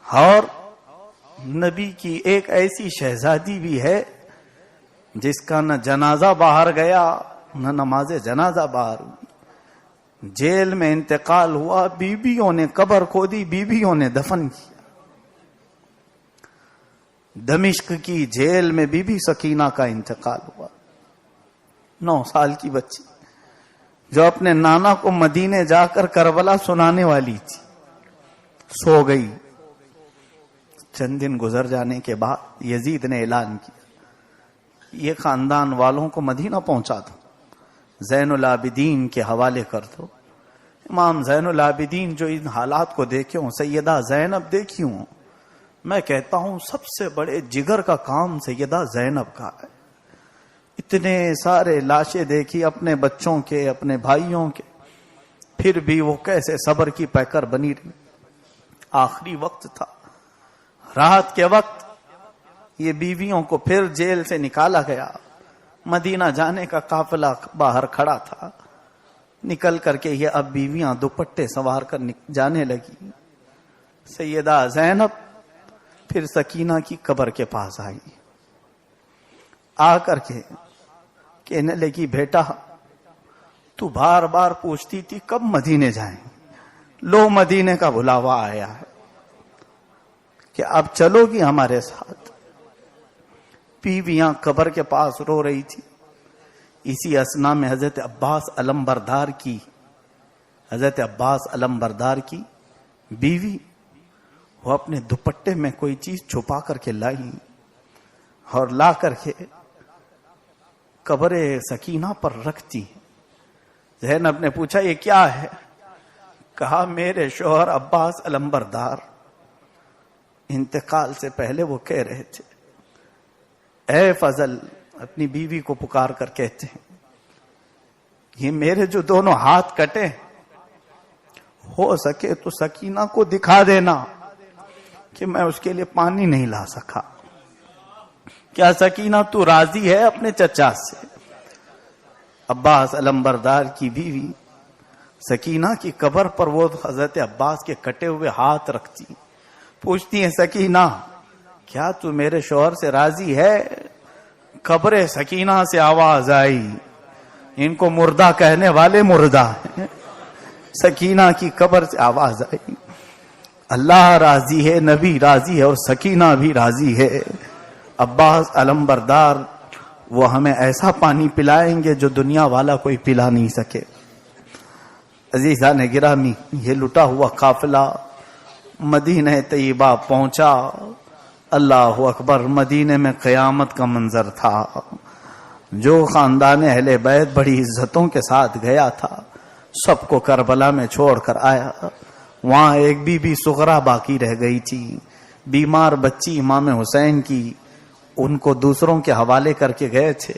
A: اور نبی کی ایک ایسی شہزادی بھی ہے جس کا نہ جنازہ باہر گیا نہ نماز جنازہ باہر ہوئی. جیل میں انتقال ہوا، بیویوں نے قبر کھودی، بیویوں نے دفن کیا. دمشق کی جیل میں بی بی سکینہ کا انتقال ہوا. 9 سال کی بچی جو اپنے نانا کو مدینے جا کر کربلا سنانے والی تھی، سو گئی. چند دن گزر جانے کے بعد یزید نے اعلان کیا یہ خاندان والوں کو مدینہ پہنچا دو، زین العابدین کے حوالے کر دو. امام زین العابدین جو ان حالات کو دیکھے ہوں، سیدہ زینب دیکھی ہوں، میں کہتا ہوں سب سے بڑے جگر کا کام سیدہ زینب کا ہے. اتنے سارے لاشیں دیکھی اپنے بچوں کے، اپنے بھائیوں کے، پھر بھی وہ کیسے صبر کی پیکر بنی رہی. آخری وقت تھا، رات کے وقت یہ بیویوں کو پھر جیل سے نکالا گیا. مدینہ جانے کا قافلہ باہر کھڑا تھا. نکل کر کے یہ اب بیویاں دوپٹے سنوار کر جانے لگی. سیدہ زینب پھر سکینہ کی قبر کے پاس آئی. آ کر کے کہنے لگی بیٹا تو بار بار پوچھتی تھی کب مدینے جائیں، لو مدینے کا بلاوا آیا ہے کہ اب چلو گی ہمارے ساتھ. بیویاں قبر کے پاس رو رہی تھی. اسی اسنا میں حضرت عباس علم بردار کی بیوی وہ اپنے دوپٹے میں کوئی چیز چھپا کر کے لائی اور لا کر کے قبر سکینہ پر رکھتی. زینب نے پوچھا یہ کیا ہے؟ کہا میرے شوہر عباس علم بردار انتقال سے پہلے وہ کہہ رہے تھے، اے فضل، اپنی بیوی کو پکار کر کہتے ہیں، یہ میرے جو دونوں ہاتھ کٹے، ہو سکے تو سکینہ کو دکھا دینا کہ میں اس کے لیے پانی نہیں لا سکا۔ کیا سکینہ تو راضی ہے اپنے چچا سے؟ عباس علمبردار کی بیوی سکینہ کی قبر پر وہ حضرت عباس کے کٹے ہوئے ہاتھ رکھتی، پوچھتی ہیں، سکینہ کیا تو میرے شوہر سے راضی ہے؟ قبر سکینہ سے آواز آئی، ان کو مردہ کہنے والے مردہ ہیں۔ سکینہ کی قبر سے آواز آئی، اللہ راضی ہے، نبی راضی ہے، اور سکینہ بھی راضی ہے۔ عباس علمبردار وہ ہمیں ایسا پانی پلائیں گے جو دنیا والا کوئی پلا نہیں سکے۔ عزیزان گرامی، یہ لٹا ہوا قافلہ مدینہ طیبہ پہنچا۔ اللہ اکبر، مدینے میں قیامت کا منظر تھا۔ جو خاندان اہل بیت بڑی عزتوں کے ساتھ گیا تھا، سب کو کربلا میں چھوڑ کر آیا۔ وہاں ایک بی بی صغرا باقی رہ گئی تھی، بیمار بچی امام حسین کی، ان کو دوسروں کے حوالے کر کے گئے تھے،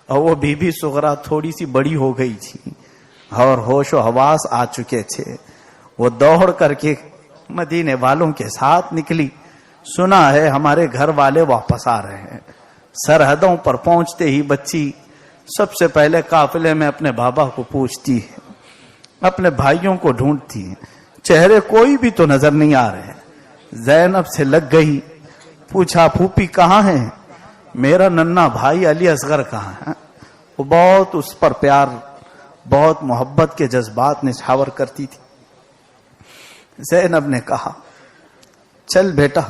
A: اور وہ بی بی صغرا تھوڑی سی بڑی ہو گئی تھی اور ہوش و حواس آ چکے تھے۔ وہ دوڑ کر کے مدینے والوں کے ساتھ نکلی، سنا ہے ہمارے گھر والے واپس آ رہے ہیں۔ سرحدوں پر پہنچتے ہی بچی سب سے پہلے قافلے میں اپنے بابا کو پوچھتی ہے، اپنے بھائیوں کو ڈھونڈتی ہے، چہرے کوئی بھی تو نظر نہیں آ رہے۔ زینب سے لگ گئی، پوچھا پھوپھی کہاں ہیں؟ میرا ننھا بھائی علی اصغر کہاں ہے؟ وہ بہت اس پر پیار، بہت محبت کے جذبات نچھاور کرتی تھی۔ زینب نے کہا، چل بیٹا،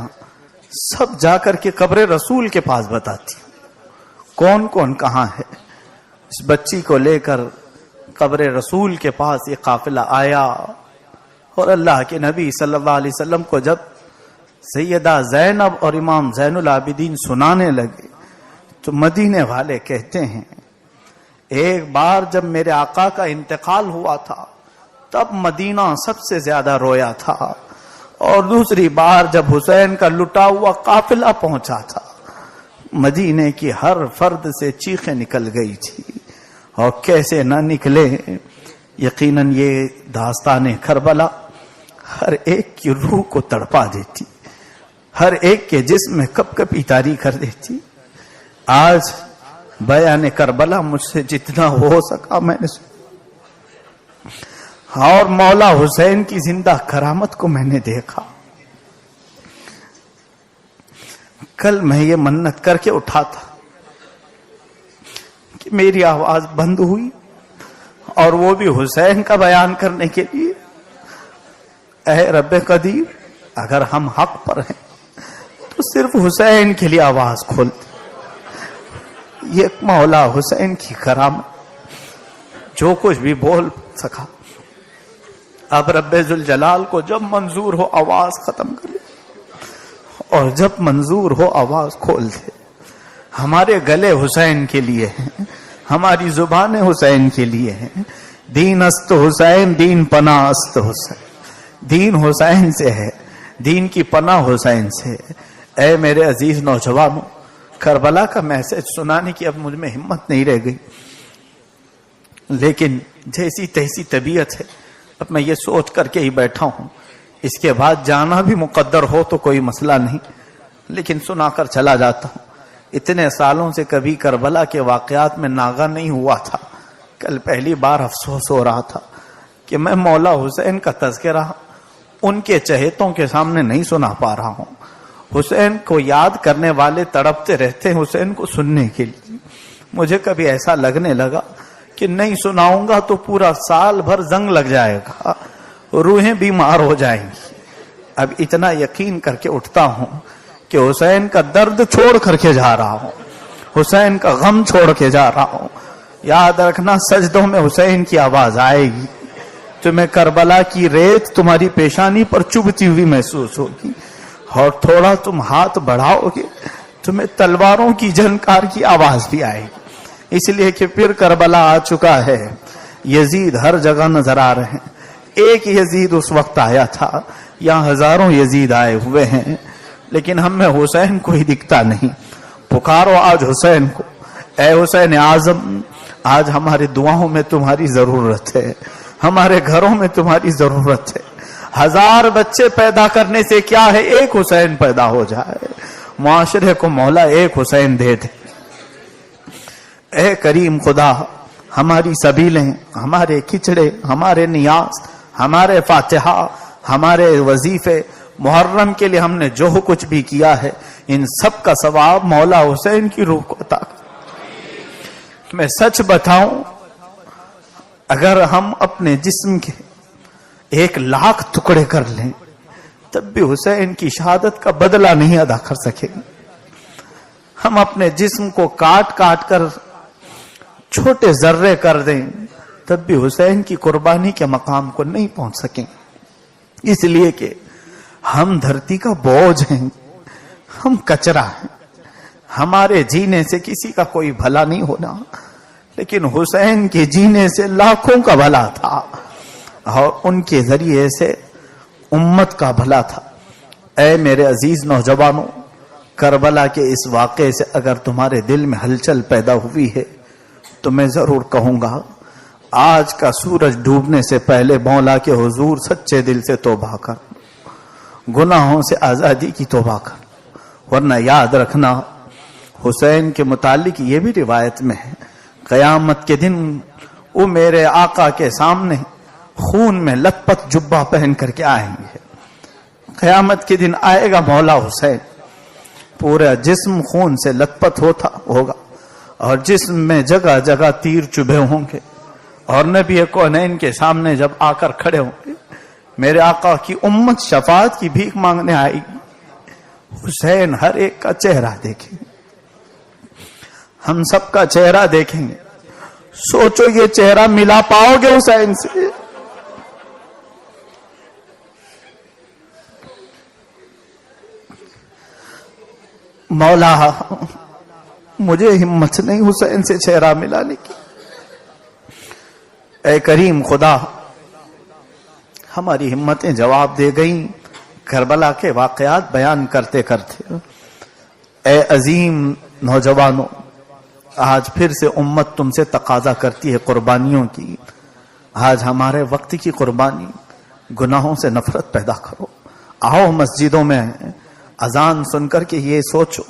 A: سب جا کر کے قبر رسول کے پاس بتاتی کون کون کہاں ہے۔ اس بچی کو لے کر قبر رسول کے پاس یہ قافلہ آیا، اور اللہ کے نبی صلی اللہ علیہ وسلم کو جب سیدہ زینب اور امام زین العابدین سنانے لگے تو مدینے والے کہتے ہیں، ایک بار جب میرے آقا کا انتقال ہوا تھا تب مدینہ سب سے زیادہ رویا تھا، اور دوسری بار جب حسین کا لٹا ہوا قافلہ پہنچا تھا، مدینے کی ہر فرد سے چیخیں نکل گئی تھی، اور کیسے نہ نکلے۔ یقیناً یہ داستان کربلا ہر ایک کی روح کو تڑپا دیتی، ہر ایک کے جسم میں کپ کپی طاری کر دیتی۔ آج بیان کربلا مجھ سے جتنا ہو سکا میں نے اور مولا حسین کی زندہ کرامت کو میں نے دیکھا۔ کل میں یہ منت کر کے اٹھا تھا کہ میری آواز بند ہوئی، اور وہ بھی حسین کا بیان کرنے کے لیے۔ اے رب قدیر، اگر ہم حق پر ہیں تو صرف حسین کے لیے آواز کھول دے۔ یہ مولا حسین کی کرامت، جو کچھ بھی بول سکا، اب رب ذوالجلال کو جب منظور ہو آواز ختم کر لے، اور جب منظور ہو آواز کھول دے۔ ہمارے گلے حسین کے لیے ہیں، ہماری زبانیں حسین کے لیے ہیں۔ دین است حسین، دین پناہ است حسین، دین حسین سے ہے، دین کی پناہ حسین سے ہے۔ اے میرے عزیز نوجوانوں، کربلا کا میسج سنانے کی اب مجھ میں ہمت نہیں رہ گئی، لیکن جیسی تیسی طبیعت ہے، اب میں یہ سوچ کر کے ہی بیٹھا ہوں، اس کے بعد جانا بھی مقدر ہو تو کوئی مسئلہ نہیں، لیکن سنا کر چلا جاتا ہوں۔ اتنے سالوں سے کبھی کربلا کے واقعات میں ناغہ نہیں ہوا تھا، کل پہلی بار افسوس ہو رہا تھا کہ میں مولا حسین کا تذکرہ ان کے چہیتوں کے سامنے نہیں سنا پا رہا ہوں۔ حسین کو یاد کرنے والے تڑپتے رہتے ہیں حسین کو سننے کے لیے۔ مجھے کبھی ایسا لگنے لگا کہ نہیں سناؤں گا تو پورا سال بھر زنگ لگ جائے گا، روحیں بیمار ہو جائیں گی۔ اب اتنا یقین کر کے اٹھتا ہوں کہ حسین کا درد چھوڑ کر کے جا رہا ہوں، حسین کا غم چھوڑ کے جا رہا ہوں۔ یاد رکھنا، سجدوں میں حسین کی آواز آئے گی، تمہیں کربلا کی ریت تمہاری پیشانی پر چبھتی ہوئی محسوس ہوگی، اور تھوڑا تم ہاتھ بڑھاؤ گے تمہیں تلواروں کی جھنکار کی آواز بھی آئے گی، اس لیے کہ پھر کربلا آ چکا ہے۔ یزید ہر جگہ نظر آ رہے ہیں۔ ایک یزید اس وقت آیا تھا، یہاں ہزاروں یزید آئے ہوئے ہیں۔ لیکن ہم میں حسین کوئی دکھتا نہیں. پکارو آج حسین کو. اے حسین اعظم، آج ہماری دعاؤں میں تمہاری ضرورت ہے، ہمارے گھروں میں تمہاری ضرورت ہے. 1000 بچے پیدا کرنے سے کیا ہے، ایک حسین پیدا ہو جائے. معاشرے کو مولا ایک حسین دے دے. اے کریم خدا، ہماری سبیلیں، ہمارے کھچڑے، ہمارے نیاز، ہمارے فاتحہ، ہمارے وظیفے، محرم کے لیے ہم نے جو کچھ بھی کیا ہے، ان سب کا ثواب مولا حسین کی روح کو عطا کر. میں سچ بتاؤں، اگر ہم اپنے جسم کے 1,00,000 ٹکڑے کر لیں تب بھی حسین کی شہادت کا بدلہ نہیں ادا کر سکیں گے. ہم اپنے جسم کو کاٹ کاٹ کر چھوٹے ذرے کر دیں تب بھی حسین کی قربانی کے مقام کو نہیں پہنچ سکیں. اس لیے کہ ہم دھرتی کا بوجھ ہیں، ہم کچرا ہیں. ہمارے جینے سے کسی کا کوئی بھلا نہیں ہونا، لیکن حسین کے جینے سے لاکھوں کا بھلا تھا اور ان کے ذریعے سے امت کا بھلا تھا. اے میرے عزیز نوجوانوں، کربلا کے اس واقعے سے اگر تمہارے دل میں ہلچل پیدا ہوئی ہے تو میں ضرور کہوں گا، آج کا سورج ڈوبنے سے پہلے مولا کے حضور سچے دل سے توبہ کر، گناہوں سے آزادی کی توبہ کر. ورنہ یاد رکھنا، حسین کے متعلق یہ بھی روایت میں ہے، قیامت کے دن وہ میرے آقا کے سامنے خون میں لت پت جبہ پہن کر کے آئیں گے. قیامت کے دن آئے گا مولا حسین، پورا جسم خون سے لت پت ہوگا اور جسم میں جگہ جگہ تیر چبھے ہوں گے، اور نبی کونین کے سامنے جب آ کر کھڑے ہوں گے، میرے آقا کی امت شفاعت کی بھیک مانگنے آئے گی. حسین ہر ایک کا چہرہ دیکھیں گے، ہم سب کا چہرہ دیکھیں گے. سوچو یہ چہرہ ملا پاؤ گے حسین سے؟ مولا مجھے ہمت نہیں حسین سے چہرہ ملانے کی. اے کریم خدا، ہماری ہمتیں جواب دے گئیں کربلا کے واقعات بیان کرتے کرتے. اے عظیم نوجوانوں، آج پھر سے امت تم سے تقاضا کرتی ہے قربانیوں کی. آج ہمارے وقت کی قربانی، گناہوں سے نفرت پیدا کرو. آؤ مسجدوں میں اذان سن کر کے یہ سوچو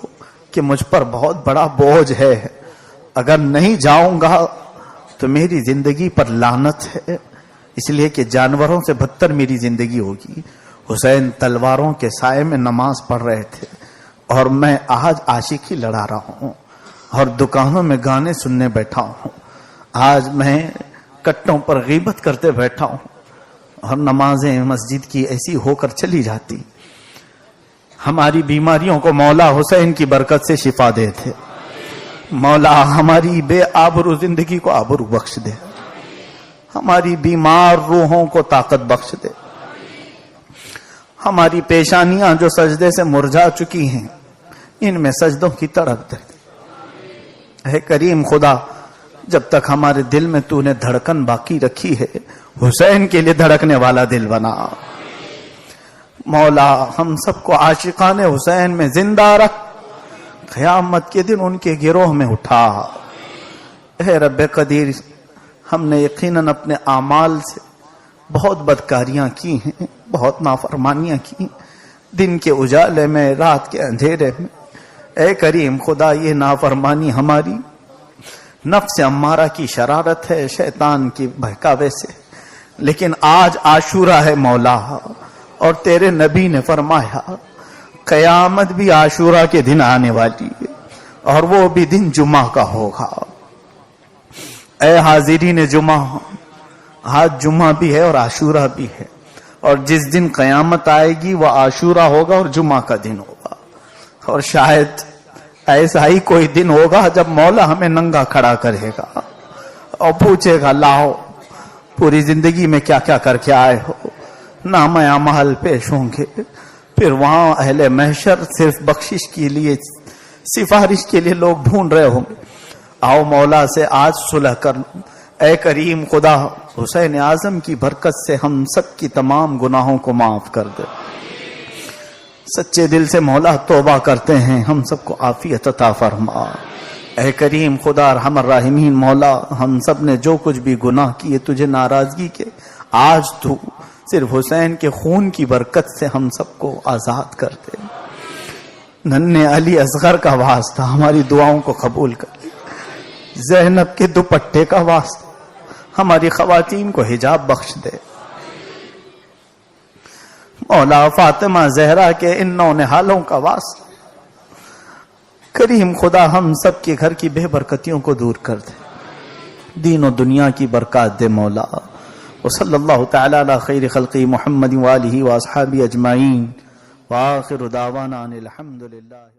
A: کہ مجھ پر بہت بڑا بوجھ ہے، اگر نہیں جاؤں گا تو میری زندگی پر لعنت ہے، اس لیے کہ جانوروں سے بدتر میری زندگی ہوگی. حسین تلواروں کے سائے میں نماز پڑھ رہے تھے اور میں آج عاشقی لڑا رہا ہوں اور دکانوں میں گانے سننے بیٹھا ہوں. آج میں کٹوں پر غیبت کرتے بیٹھا ہوں اور نمازیں مسجد کی ایسی ہو کر چلی جاتی. ہماری بیماریوں کو مولا حسین کی برکت سے شفا دے تھے. مولا ہماری بے آبرو زندگی کو آبرو بخش دے، ہماری بیمار روحوں کو طاقت بخش دے. ہماری پیشانیاں جو سجدے سے مرجھا چکی ہیں، ان میں سجدوں کی تڑپ دے. اے کریم خدا، جب تک ہمارے دل میں تو نے دھڑکن باقی رکھی ہے، حسین کے لیے دھڑکنے والا دل بنا. مولا ہم سب کو عاشقان حسین میں زندہ رکھ، قیامت کے دن ان کے گروہ میں اٹھا. اے رب قدیر، ہم نے یقیناً اپنے اعمال سے بہت بدکاریاں کی ہیں، بہت نافرمانیاں کی، دن کے اجالے میں، رات کے اندھیرے میں. اے کریم خدا، یہ نافرمانی ہماری نفس امارہ کی شرارت ہے، شیطان کی بہکاوے سے. لیکن آج عاشورہ ہے مولا، اور تیرے نبی نے فرمایا قیامت بھی عاشورہ کے دن آنے والی ہے، اور وہ بھی دن جمعہ کا ہوگا. اے حاضرین جمعہ، آج جمعہ بھی ہے اور عاشورہ بھی ہے، اور جس دن قیامت آئے گی وہ عاشورہ ہوگا اور جمعہ کا دن ہوگا. اور شاید ایسا ہی کوئی دن ہوگا جب مولا ہمیں ننگا کھڑا کرے گا اور پوچھے گا لاؤ پوری زندگی میں کیا کیا کر کے آئے ہو. نامہ اعمال پیش ہوں گے، پھر وہاں اہل محشر صرف بخشش کے لیے، سفارش کے لیے لوگ ڈھونڈ رہے ہوں گے. آؤ مولا سے آج صلح کر لوں. اے کریم خدا، حسین اعظم کی برکت سے ہم سب کی تمام گناہوں کو معاف کر دے. سچے دل سے مولا توبہ کرتے ہیں، ہم سب کو عافیت عطا فرما۔ اے کریم خدا ارحم الراحمین مولا، ہم سب نے جو کچھ بھی گناہ کیے تجھے ناراضگی کے، آج تو صرف حسین کے خون کی برکت سے ہم سب کو آزاد کر دے۔ ننھے علی اصغر کا واسطہ ہماری دعاؤں کو قبول کر لے، زینب کے دوپٹے کا واسطہ ہماری خواتین کو حجاب بخش دے، مولا فاطمہ زہرا کے ان نونہالوں کا واسطہ کریم خدا ہم سب کے گھر کی بے برکتیوں کو دور کر دے، دین و دنیا کی برکات دے مولا۔ وصلی اللہ تعالی علی خیر خلقی محمد وآلہ واصحابہ اجمعین، وآخر دعوانا ان الحمد للہ۔